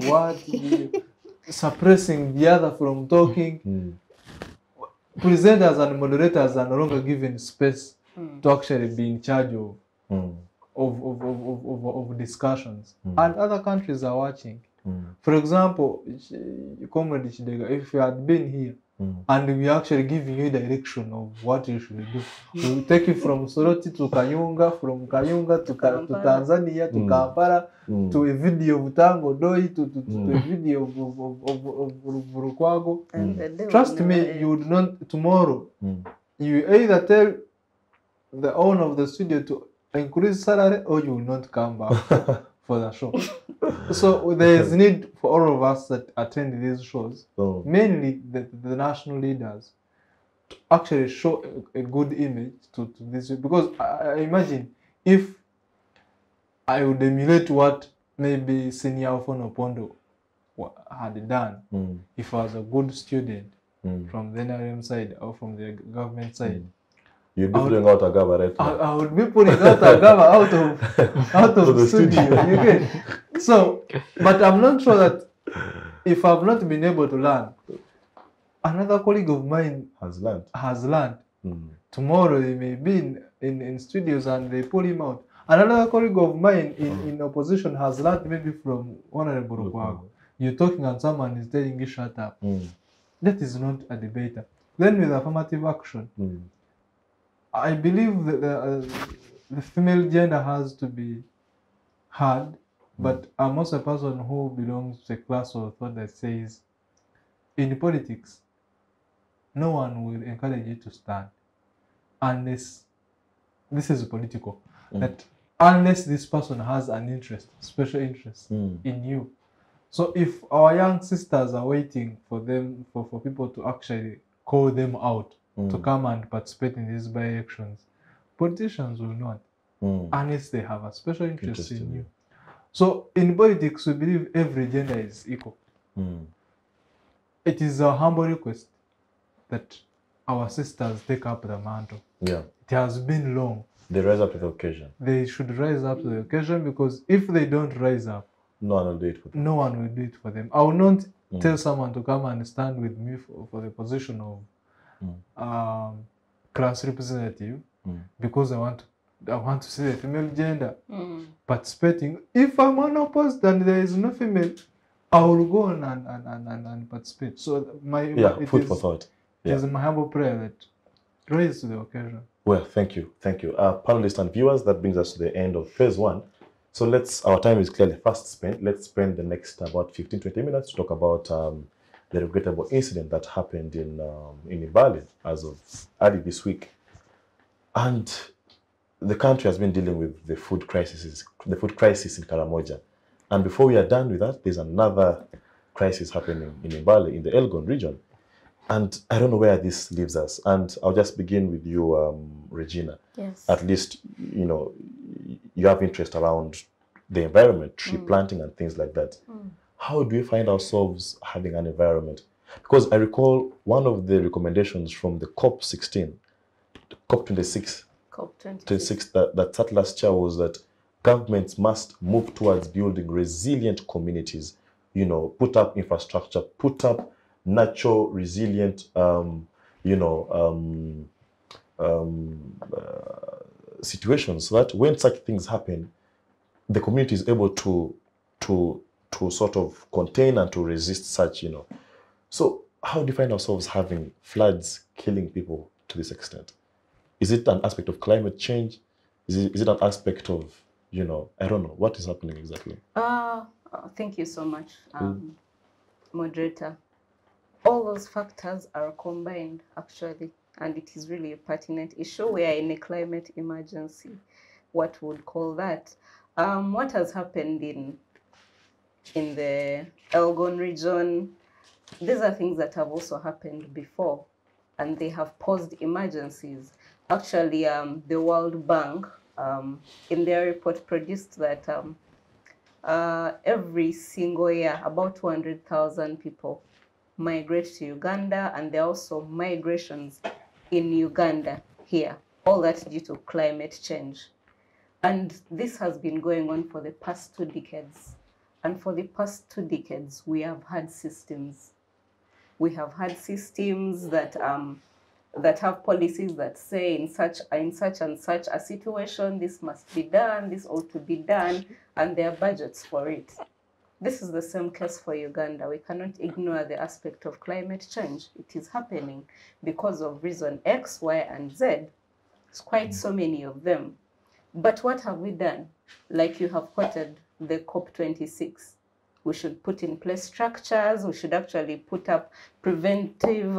suppressing the other from talking. Presenters and moderators are no longer given space to actually be in charge of discussions. And other countries are watching. For example, Comrade Kidega, if you had been here and we actually giving you direction of what you should do, we will take you from Soroti to Kayunga, from Kayunga to Tanzania, to Kampala, to a video of Tango Doi, to a video of Rukwago. Trust me, you would not, tomorrow, you either tell the owner of the studio to increase salary or you will not come back for the show. So there is need for all of us that attend these shows, mainly the national leaders, to actually show a good image to this. Because I imagine if I would emulate what maybe Senior Ofono Opondo had done, if I was a good student from the NRM side or from the government side, you'd be pulling out Agaba right now. I would be pulling out Agaba out of the studio. You get? So, but I'm not sure that if I've not been able to learn, another colleague of mine has learned. Tomorrow he may be in studios and they pull him out. Another colleague of mine in opposition has learned maybe from Honorable Rwampara. You're talking and someone is telling you shut up. That is not a debater. Then with affirmative action, I believe that the female gender has to be heard, but I'm also a person who belongs to a class of thought that says, in politics, no one will encourage you to stand unless, this is political, that unless this person has an interest, special interest in you. So if our young sisters are waiting for them, for people to actually call them out, to come and participate in these by-elections, politicians will not, unless they have a special interest in you. So in politics, we believe every gender is equal. It is a humble request that our sisters take up the mantle. Yeah. It has been long. They rise up to the occasion. They should rise up to the occasion, because if they don't rise up, no one will do it for them. No one will do it for them. I will not tell someone to come and stand with me for the position of class representative because I want to see the female gender participating. If I'm unopposed and there is no female, I will go on and participate. So food for thought. It is my humble prayer that rise to the occasion. Well, thank you. Panelists and viewers, that brings us to the end of phase one. So our time is clearly fast spent. Let's spend the next about 15-20 minutes to talk about the regrettable incident that happened in Mbale as of early this week. And the country has been dealing with the food crisis in Karamoja. And before we are done with that, there's another crisis happening in Mbale, in the Elgon region. And I don't know where this leaves us. And I'll just begin with you, Regina. Yes. At least, you know, you have interest around the environment, tree planting and things like that. How do we find ourselves having an environment? Because I recall one of the recommendations from the COP26 that sat last year was that governments must move towards building resilient communities, you know, put up infrastructure, put up natural resilient, situations, so that when such things happen, the community is able to sort of contain and to resist such, you know. So how do you find ourselves having floods killing people to this extent? Is it an aspect of climate change? Is it an aspect of, you know, I don't know, what is happening exactly? Thank you so much, moderator. All those factors are combined, actually, and it is really a pertinent issue. We are in a climate emergency, what would call that. What has happened in the Elgon region, these are things that have also happened before, and they have posed emergencies. Actually, the World Bank, in their report, produced that every single year, about 200,000 people migrate to Uganda, and there are also migrations in Uganda here, all that due to climate change. And this has been going on for the past 2 decades. And for the past 2 decades, we have had systems. We have had systems that have policies that say in such and such a situation, this must be done, this ought to be done, and there are budgets for it. This is the same case for Uganda. We cannot ignore the aspect of climate change. It is happening because of reason X, Y, and Z. It's quite so many of them. But what have we done? Like you have quoted the COP26. We should put in place structures. We should actually put up preventive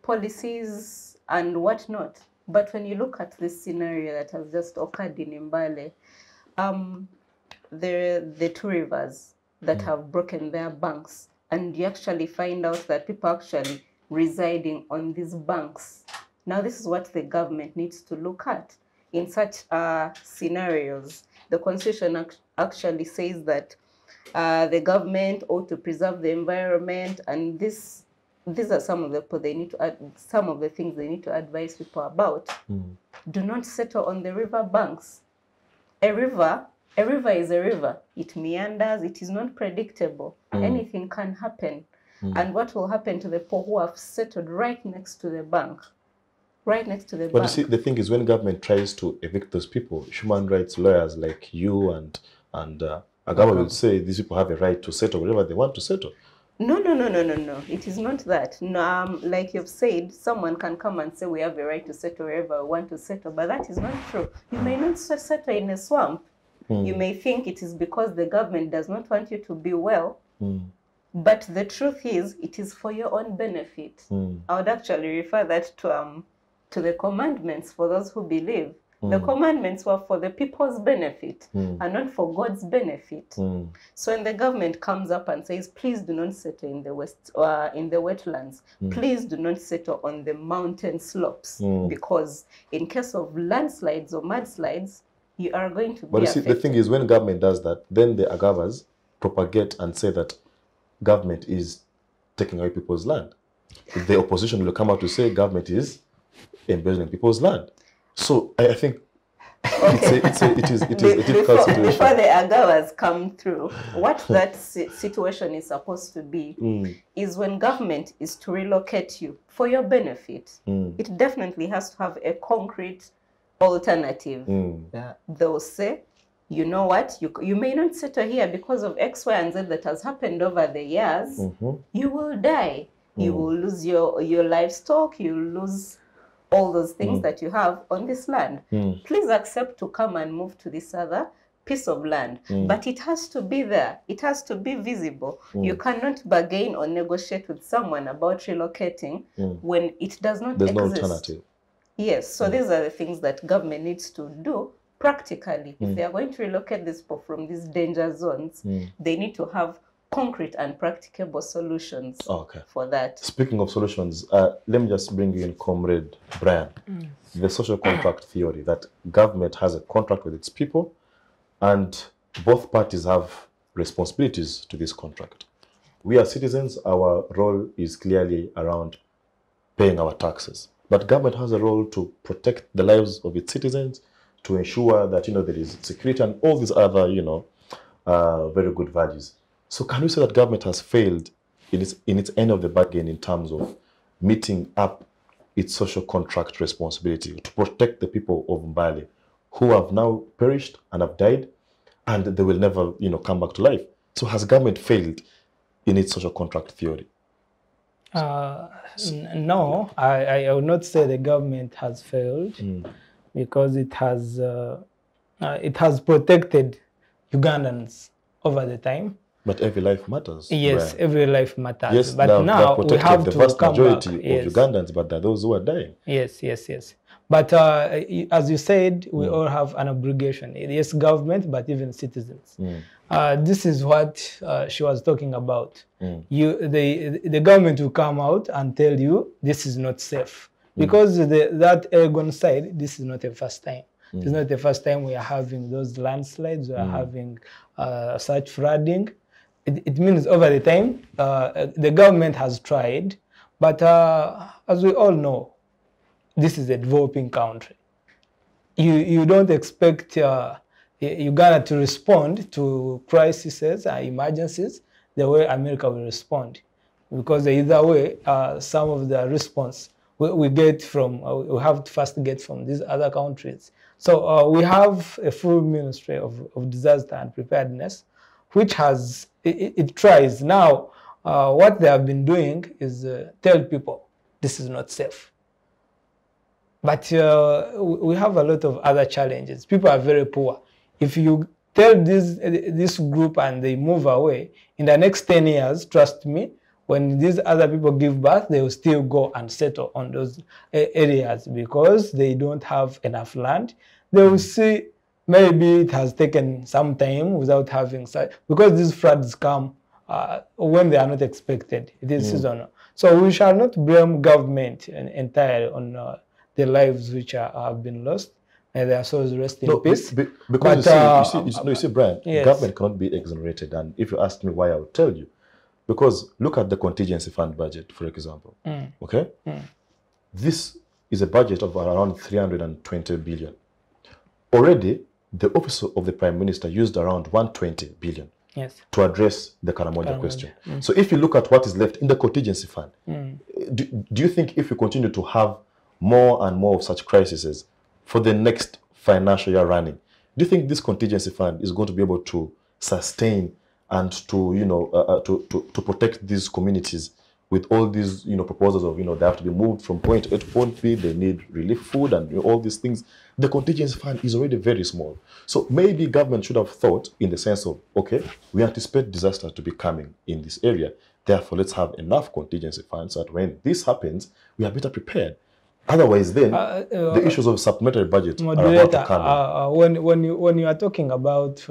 policies and whatnot. But when you look at this scenario that has just occurred in Mbale, the 2 rivers that have broken their banks, and you actually find out that people are actually residing on these banks. Now, this is what the government needs to look at. In such scenarios, the Constitution actually says that the government ought to preserve the environment, and these are some of the things they need to advise people about. Do not settle on the river banks. A river is a river. It meanders. It is not predictable. Anything can happen. And what will happen to the poor who have settled right next to the bank? Right next to the bank. But you see, the thing is, when government tries to evict those people, human rights lawyers like you and Agaba will say these people have a right to settle wherever they want to settle. No. It is not that. No, like you've said, someone can come and say we have a right to settle wherever we want to settle, but that is not true. You may not settle in a swamp. You may think it is because the government does not want you to be well. But the truth is, it is for your own benefit. I would actually refer that to the commandments for those who believe. The commandments were for the people's benefit and not for God's benefit. So when the government comes up and says, please do not settle in the in the wetlands, please do not settle on the mountain slopes, because in case of landslides or mudslides, you are going to be affected. But you see, the thing is, when government does that, then the Agabas propagate and say that government is taking away people's land. The opposition will come out to say government is embezzling people's land. So I think it is a difficult situation. Before the Agabas come through, what that situation is supposed to be is when government is to relocate you for your benefit, it definitely has to have a concrete alternative. They'll say, you know what, you may not settle here because of X, Y, and Z that has happened over the years. You will die. You will lose your livestock. You will lose all those things that you have on this land. Please accept to come and move to this other piece of land. But it has to be there. It has to be visible. You cannot bargain or negotiate with someone about relocating when it does not exist. There's no alternative. Yes, so these are the things that government needs to do practically. If they are going to relocate these people from these danger zones, they need to have concrete and practicable solutions for that. Speaking of solutions, let me just bring you in, Comrade Brian. The social contract theory, that government has a contract with its people and both parties have responsibilities to this contract. We as citizens, our role is clearly around paying our taxes. But government has a role to protect the lives of its citizens, to ensure that, there is security and all these other, very good values. So can we say that government has failed in its end of the bargain in terms of meeting up its social contract responsibility to protect the people of Mbale who have now perished and have died and they will never, come back to life? So has government failed in its social contract theory? No, I would not say the government has failed because it has protected Ugandans over the time. But every life matters. Yes, Brian. Every life matters. Yes, but now we have the to vast come majority back. Yes. of Ugandans, but there are those who are dying. Yes. But as you said, we all have an obligation. Yes, government, but even citizens. This is what she was talking about. The government will come out and tell you this is not safe. Because that Elgon side, this is not the first time. It's not the first time we are having those landslides, we are having such flooding. It means over the time, the government has tried, but as we all know, this is a developing country. You don't expect Uganda to respond to crises or emergencies the way America will respond. Because either way, some of the response we get from, we have to first get from these other countries. So we have a full ministry of disaster and preparedness, which has, it tries. Now, what they have been doing is tell people this is not safe. But we have a lot of other challenges. People are very poor. If you tell this group and they move away, in the next 10 years, trust me, when these other people give birth, they will still go and settle on those areas because they don't have enough land. They will see maybe it has taken some time without having such, because these floods come when they are not expected. It is seasonal. So we shall not blame government entirely on the lives which have been lost. And their souls rest in peace. Because you see, Brian, yes. Government cannot be exonerated. And if you ask me why, I will tell you. Because look at the contingency fund budget, for example. Okay? This is a budget of around 320 billion. Already, the office of the Prime Minister used around 120 billion to address the Karamoja question. So if you look at what is left in the contingency fund, do you think if we continue to have more and more of such crises for the next financial year running, do you think this contingency fund is going to be able to sustain and to, to protect these communities with all these, proposals of, they have to be moved from point A to point B, they need relief food and all these things? The contingency fund is already very small. So maybe government should have thought in the sense of, okay, we anticipate disaster to be coming in this area. Therefore, let's have enough contingency funds so that when this happens, we are better prepared. Otherwise, then the issues of supplementary budget are about to come in. When you are talking about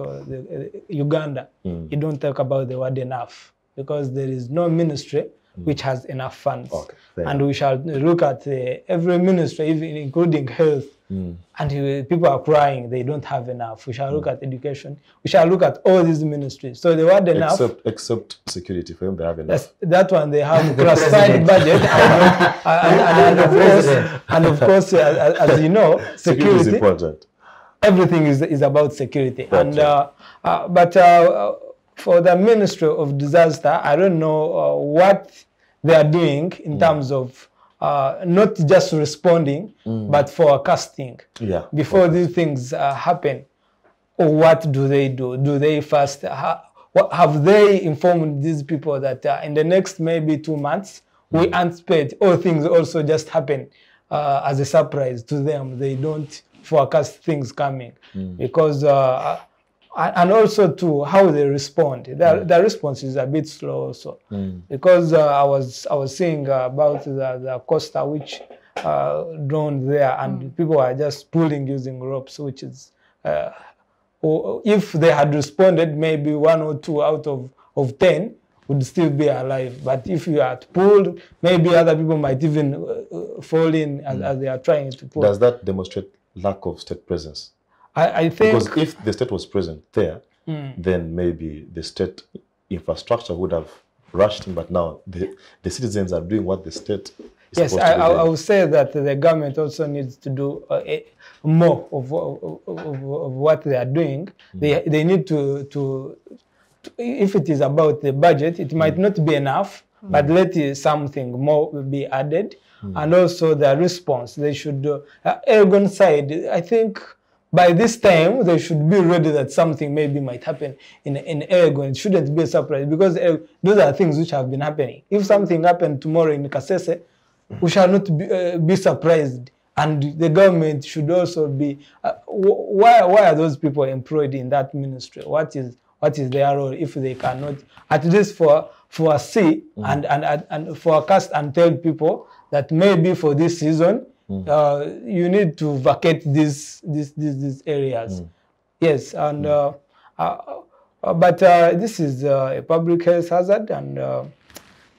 Uganda, you don't talk about the word enough, because there is no ministry which has enough funds. Okay, and we shall look at every ministry, even including health, and people are crying, they don't have enough. We shall look at education. We shall look at all these ministries. So the word enough... Except security, for them they have enough. That one, they have classified budget. and of course, as you know, security is important. Everything is about security. That's but for the Ministry of Disaster, I don't know what they are doing in terms of not just responding, but forecasting. Before these things happen, what do they do? Do they first, have they informed these people that in the next maybe 2 months, we anticipate all things also just happen as a surprise to them? They don't forecast things coming because, and also to how they respond. The response is a bit slow also, because I was seeing about the Costa, which drowned there, and people are just pulling using ropes, which is, or if they had responded, maybe 1 or 2 out of 10 would still be alive. But if you are pulled, maybe other people might even fall in as they are trying to pull. Does that demonstrate lack of state presence? I think, because if the state was present there, then maybe the state infrastructure would have rushed in, but now the citizens are doing what the state is yes, supposed to be doing. I would say that the government also needs to do more of what they are doing. They need to, if it is about the budget, it might not be enough, but let something more be added. And also the response, they should, Elgon side, I think by this time they should be ready that something maybe might happen in Elgon. It shouldn't be a surprise, because those are things which have been happening. If something happened tomorrow in Kasese, we shall not be surprised. And the government should also be, why are those people employed in that ministry? What is their role if they cannot, at least foresee and forecast and tell people that maybe for this season, you need to vacate these areas. Yes, and but this is a public health hazard, and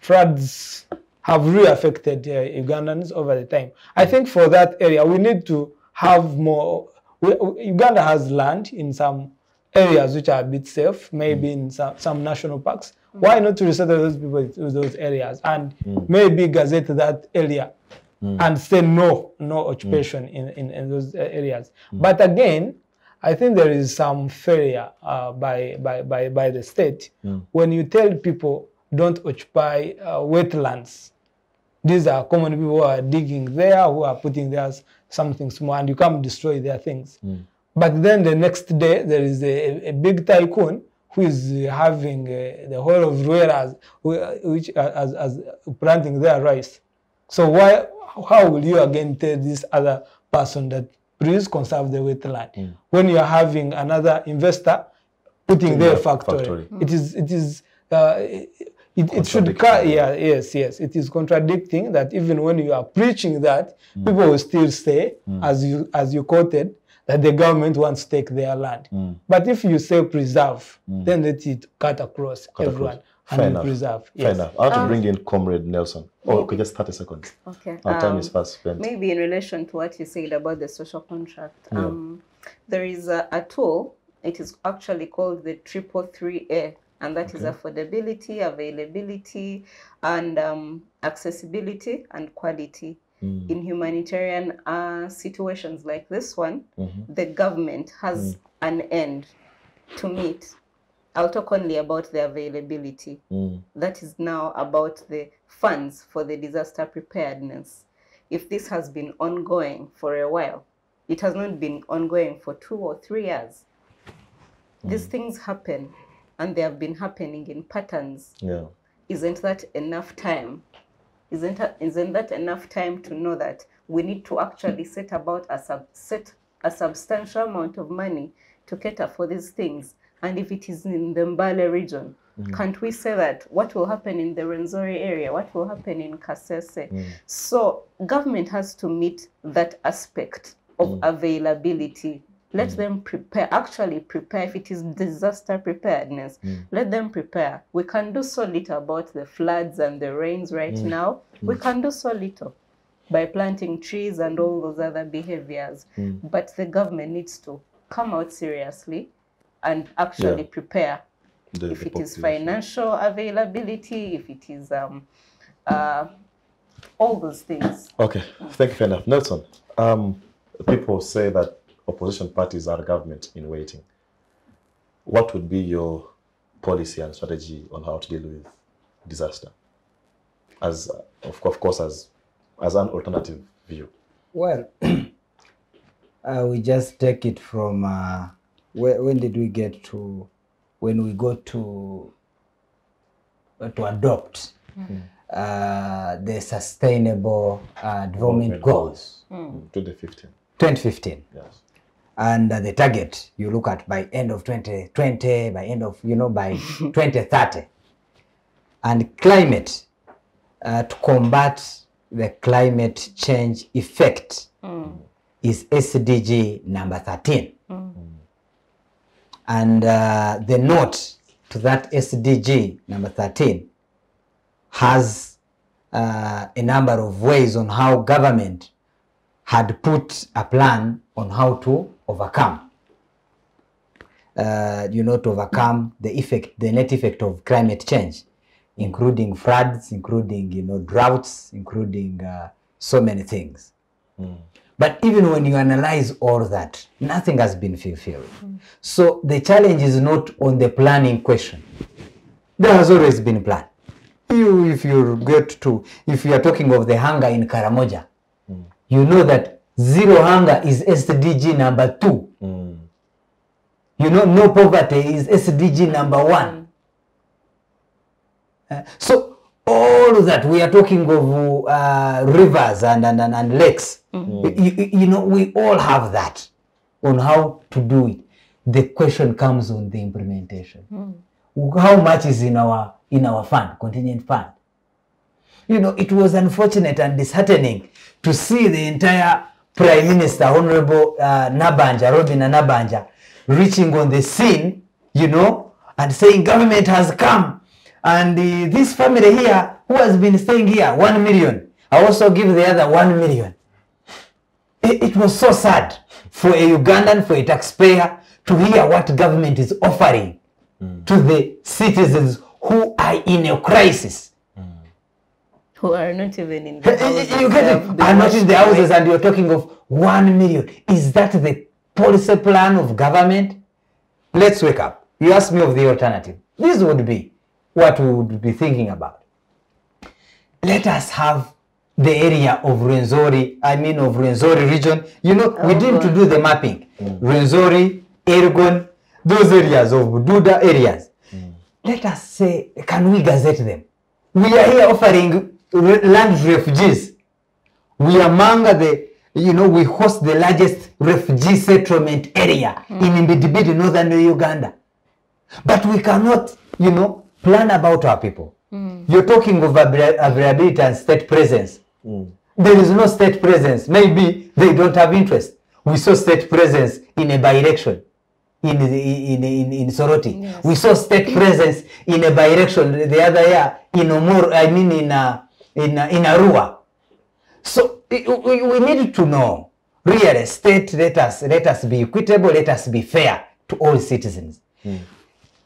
floods have really affected Ugandans over the time. I think for that area, we need to have more. Uganda has land in some areas which are a bit safe, maybe in some national parks. Why not to resettle those people to those areas and maybe gazette that area and say no occupation in those areas? But again, I think there is some failure by the state when you tell people don't occupy wetlands. These are common people who are digging there, who are putting there something small, and you come destroy their things. But then the next day, there is a big tycoon who is having the whole of Rueras, which as planting their rice. So how will you again tell this other person that please conserve the wetland when you are having another investor putting their factory? It should, yes, it is contradicting that even when you are preaching that, people will still say, as you quoted, that the government wants to take their land. But if you say preserve, then let it cut across everyone and preserve. Yes. Fair enough. I want to bring in Comrade Nelson. Okay, just 30 seconds. Okay. Our time is fast spent. Maybe in relation to what you said about the social contract, there is a tool. It is actually called the 333A. And that is affordability, availability, and accessibility and quality. In humanitarian situations like this one, the government has an end to meet. I'll talk only about the availability. That is now about the funds for the disaster preparedness. If this has been ongoing for a while, it has not been ongoing for 2 or 3 years. These things happen. And they have been happening in patterns. Isn't that enough time? Isn't that enough time to know that we need to actually set a substantial amount of money to cater for these things? And if it is in the Mbale region, can't we say that what will happen in the Rwenzori area, what will happen in Kasese? So government has to meet that aspect of availability. Let them prepare, actually prepare. If it is disaster preparedness, let them prepare. We can do so little about the floods and the rains right now. We can do so little by planting trees and all those other behaviors. But the government needs to come out seriously and actually prepare. If it is financial availability, if it is all those things. Okay, thank you for enough. Nelson, people say that opposition parties are government in waiting. What would be your policy and strategy on how to deal with disaster? As of course, as an alternative view. Well, we just take it from when did we get to when we got to adopt the sustainable development goals. 2015. 2015. Yes. And the target you look at by end of 2020, by end of, by 2030. And climate to combat the climate change effect is SDG number 13. And the note to that SDG number 13 has a number of ways on how government had put a plan on how to overcome, to overcome the net effect of climate change, including floods, including, droughts, including so many things. But even when you analyze all that, nothing has been fulfilled. So the challenge is not on the planning question. There has always been a plan. If you are talking of the hunger in Karamoja, you know that zero hunger is SDG number 2. No poverty is SDG number 1. So all that we are talking of rivers and lakes, we all have that on how to do it. The question comes on the implementation. How much is in our fund, contingent fund? It was unfortunate and disheartening to see the entire Prime Minister, Honorable Robin Nabanja, reaching on the scene, and saying government has come. And this family here, who has been staying here, 1 million. I also give the other 1 million. It was so sad for a Ugandan, for a taxpayer, to hear what government is offering to the citizens who are in a crisis. Who are not even in the houses. You get it? Are not in the houses, and you're talking of 1 million. Is that the policy plan of government? Let's wake up. You ask me of the alternative. This would be what we would be thinking about. Let us have the area of Rwenzori region. We didn't do the mapping. Rwenzori, Elgon, those areas of Bududa areas. Let us say, can we gazette them? We are here offering land refugees. We are among we host the largest refugee settlement area in Mbidibidi, northern Uganda. But we cannot, plan about our people. You're talking of availability and state presence. There is no state presence. Maybe they don't have interest. We saw state presence in a by-election in Soroti. Yes. We saw state presence in a by-election the other year in Arua. So we need to know, really, state, let us be equitable, let us be fair to all citizens.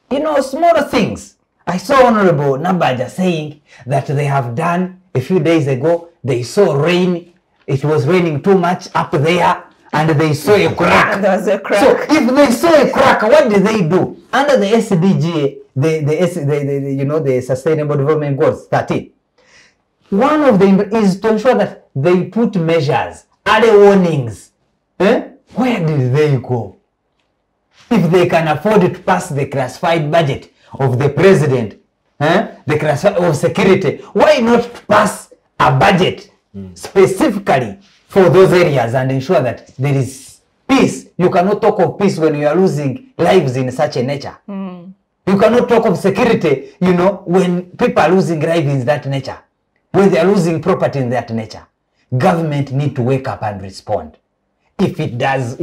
Smaller things. I saw Honorable Nabaja saying that they have done a few days ago, they saw rain, it was raining too much up there, and they saw a crack. There was a crack. So if they saw a crack, what did they do? Under the SDG, the Sustainable Development Goals 13, one of them is to ensure that they put measures, early warnings. Where did they go? If they can afford to pass the classified budget of the president, the classified of security, why not pass a budget specifically for those areas and ensure that there is peace? You cannot talk of peace when you are losing lives in such a nature. You cannot talk of security, when people are losing lives in that nature, when they are losing property in that nature. Government need to wake up and respond. If it has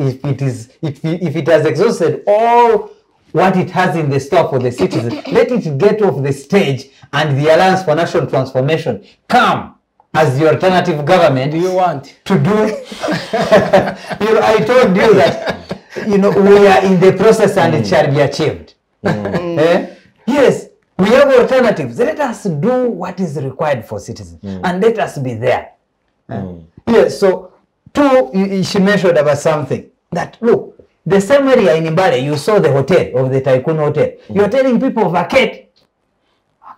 exhausted all what it has in the store for the citizens, let it get off the stage and the Alliance for National Transformation come as the alternative government. Do you want to do? I told you that we are in the process and it shall be achieved. Yes, we have alternatives. Let us do what is required for citizens and let us be there. Yes, so she mentioned about something that, look, the same area in Mbale, you saw the hotel of the Tycoon Hotel. You're telling people vacate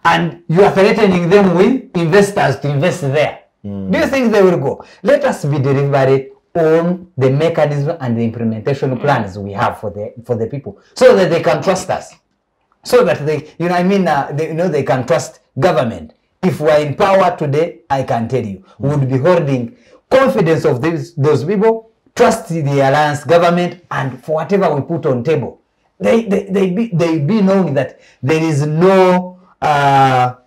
and you are threatening them with investors to invest there. Do you think they will go? Let us be deliberate on the mechanism and the implementation plans we have for the people, so that they can trust us, so that they, they can trust government. If we are in power today, I can tell you, we would be holding confidence of those people, trust the alliance government, and for whatever we put on table, they be knowing that there is no, a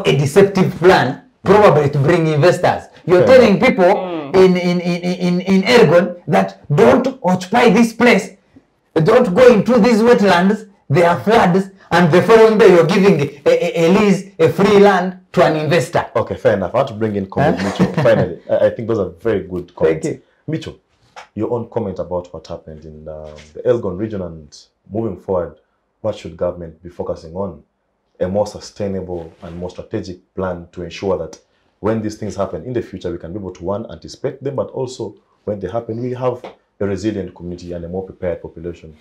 deceptive plan probably to bring investors. You're telling people in Ergon that don't occupy this place, don't go into these wetlands, there are floods, and the following day you're giving a lease, a free land to an investor. Okay, fair enough. I want to bring in comment, Mucyo. Finally, I think those are very good comments. Thank you. Mucyo, your own comment about what happened in the Elgon region and moving forward, what should government be focusing on? A more sustainable and more strategic plan to ensure that when these things happen in the future, we can be able to, one, anticipate them, but also when they happen, we have a resilient community and a more prepared population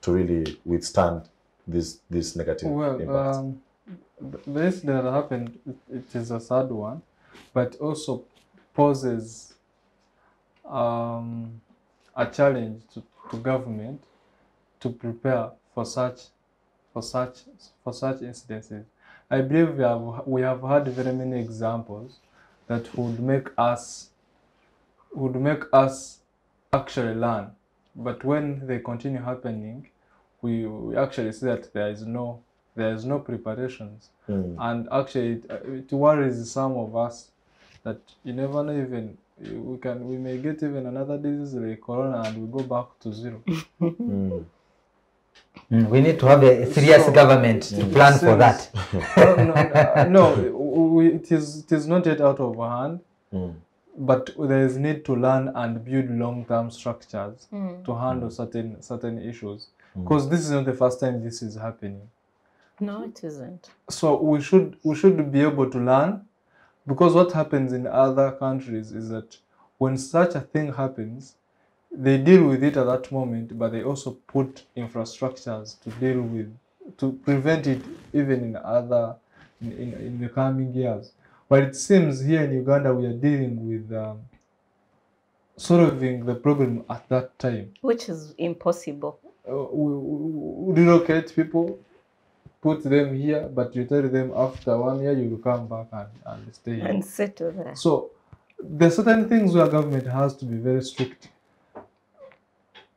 to really withstand this negative impacts. The incident that happened, it is a sad one, but also poses a challenge to government to prepare for such incidences. I believe we have had very many examples that would make us actually learn. But when they continue happening, we actually see that there is no preparations, and actually it worries some of us that you never know, even we may get even another disease like corona and we go back to zero. We need to have a serious government to plan for that. It is not yet out of hand, but there is need to learn and build long-term structures to handle certain issues, because this is not the first time this is happening. No, it isn't. So we should be able to learn, because what happens in other countries is that when such a thing happens, they deal with it at that moment, but they also put infrastructures to prevent it even in the coming years. But it seems here in Uganda we are dealing with solving the problem at that time, Which is impossible. We relocate people, put them here, but you tell them after 1 year you will come back and stay here. And settle there. So there are certain things where government has to be very strict.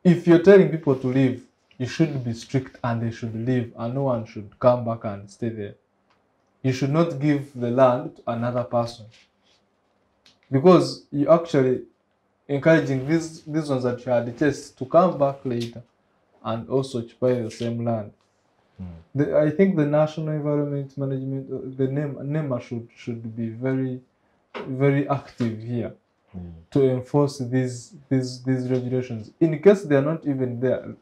If you're telling people to leave, you should be strict and they should leave, and no one should come back and stay there. You should not give the land to another person, because you actually encouraging these ones that you had the chance to come back later and also occupy the same land. I think the National Environment Management, the NEMA should be very, very active here to enforce these regulations. In case they are not even there,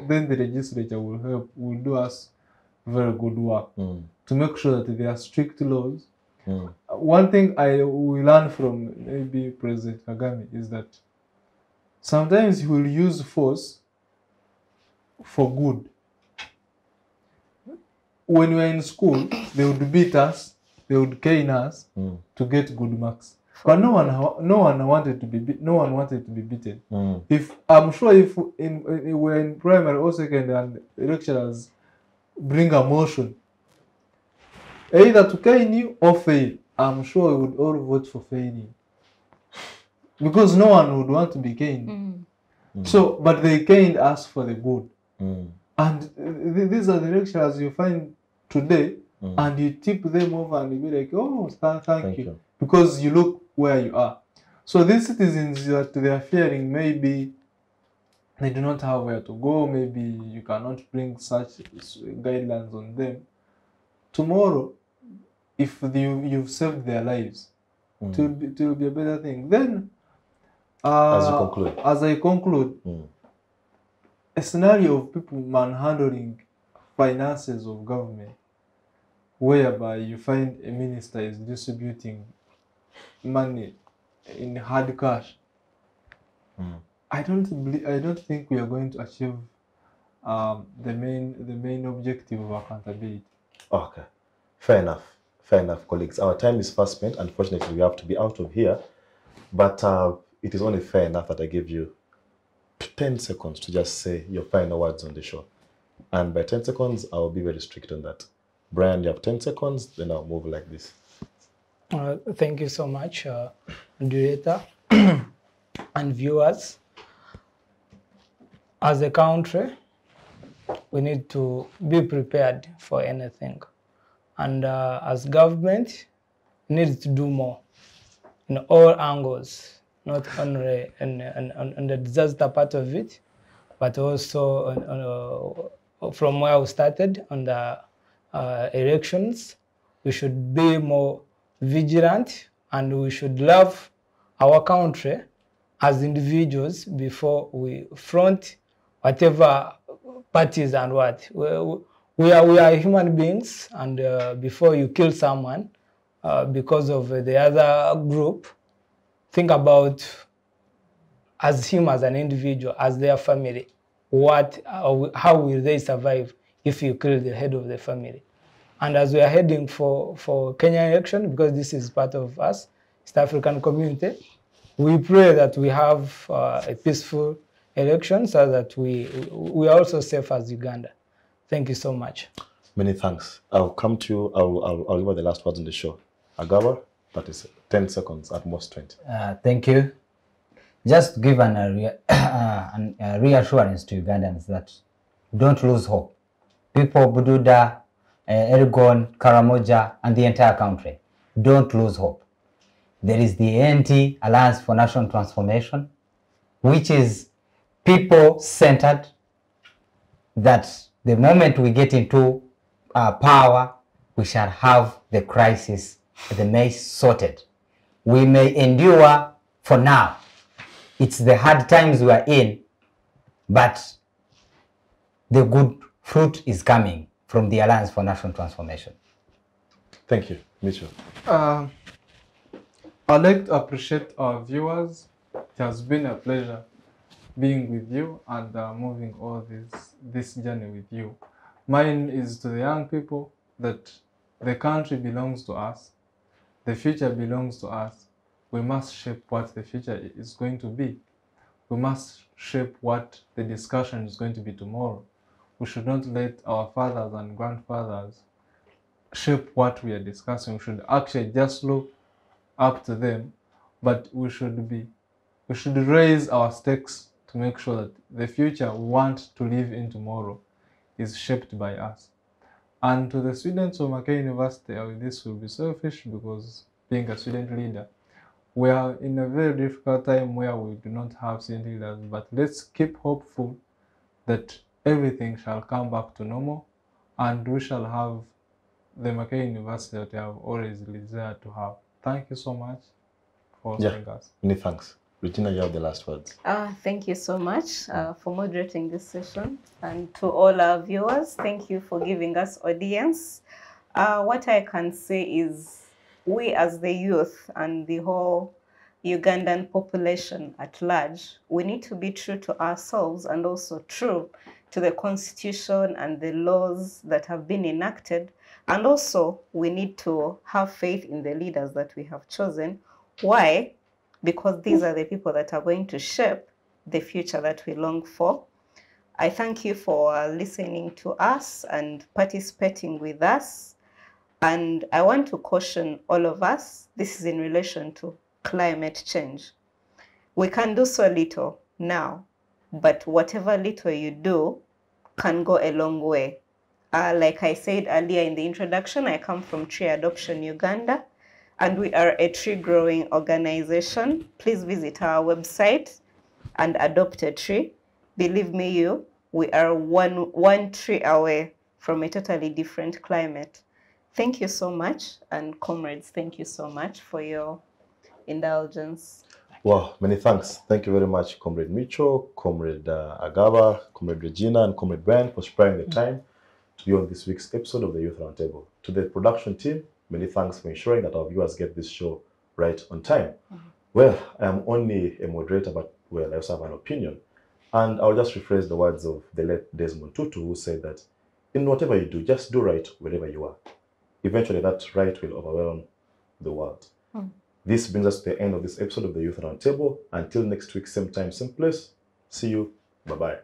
then the legislature will do us very good work to make sure that there are strict laws. One thing we learn from maybe President Kagame is that sometimes he will use force for good. When we were in school, they would beat us, they would cane us to get good marks. But no one wanted to be beaten. If I'm sure if we're in primary or secondary and lecturers bring a motion, either to cane you or fail, I'm sure we would all vote for failing, because no one would want to be caned. So, but they caned us for the good. And these are the lecturers you find today, and you tip them over and you be like, oh, thank you, because you look where you are. So these citizens that they are fearing, maybe they do not have where to go, maybe you cannot bring such guidelines on them. Tomorrow, if you've saved their lives, it will be a better thing. Then, as I conclude, a scenario of people manhandling finances of government, whereby you find a minister is distributing money in hard cash. I don't think we are going to achieve the main objective of accountability. Okay, fair enough, colleagues. Our time is fast spent. Unfortunately, we have to be out of here, but it is only fair enough that I give you 10 seconds to just say your final words on the show. And by 10 seconds, I'll be very strict on that. Brian, you have 10 seconds, then I'll move like this. Thank you so much, Director and viewers. As a country, we need to be prepared for anything. And as government, needs to do more in all angles, not only on the disaster part of it, but also from where we started on the elections. We should be more vigilant, and we should love our country as individuals before we front whatever parties and what. We are human beings, and before you kill someone because of the other group, think about as him as an individual, as their family, how will they survive if you kill the head of the family? And as we are heading for Kenya election, because this is part of us, East African community, we pray that we have a peaceful election so that we are also safe as Uganda. Thank you so much. Many thanks. I'll come to you. I'll give her the last words on the show. Agaba, that is 10 seconds, at most 20. Thank you. Just give a reassurance to Ugandans that don't lose hope. People of Bududa, Elgon, Karamoja, and the entire country, don't lose hope. There is the ANT, Alliance for National Transformation, which is people-centered, that the moment we get into power, we shall have the crisis, the mess sorted. We may endure for now. It's the hard times we are in, but the good fruit is coming from the Alliance for National Transformation. Thank you. Mucyo. I'd like to appreciate our viewers. It has been a pleasure being with you and moving all this journey with you. Mine is to the young people that the country belongs to us. The future belongs to us. We must shape what the future is going to be. We must shape what the discussion is going to be tomorrow. We should not let our fathers and grandfathers shape what we are discussing. We should actually just look up to them, but we should raise our stakes to make sure that the future we want to live in tomorrow is shaped by us. And to the students of Makerere University, this will be selfish because being a student leader, we are in a very difficult time where we do not have student leaders, but let's keep hopeful that everything shall come back to normal and we shall have the Makerere University that we have always desired to have. Thank you so much for hosting us. Many thanks. Regina, you have the last words. Thank you so much for moderating this session. And to all our viewers, thank you for giving us audience. What I can say is we as the youth and the whole Ugandan population at large, we need to be true to ourselves and also true to the constitution and the laws that have been enacted. And also we need to have faith in the leaders that we have chosen. Why? Because these are the people that are going to shape the future that we long for. I thank you for listening to us and participating with us. And I want to caution all of us, this is in relation to climate change. We can do so little now, but whatever little you do can go a long way. Like I said earlier in the introduction, I come from Tree Adoption Uganda, and we are a tree growing organization. Please visit our website and adopt a tree. Believe me, we are one tree away from a totally different climate. Thank you so much, and comrades, thank you so much for your indulgence. Wow, many thanks. Thank you very much, Comrade Mucyo, Comrade Agaba, Comrade Regina, and Comrade Brian for sparing the time to be on this week's episode of the Youth Roundtable. To the production team, many thanks for ensuring that our viewers get this show right on time. Well, I am only a moderator, but well, I also have an opinion. And I'll just rephrase the words of the late Desmond Tutu, who said that in whatever you do, just do right wherever you are. Eventually, that right will overwhelm the world. This brings us to the end of this episode of the Youth Roundtable. Until next week, same time, same place. See you. Bye-bye.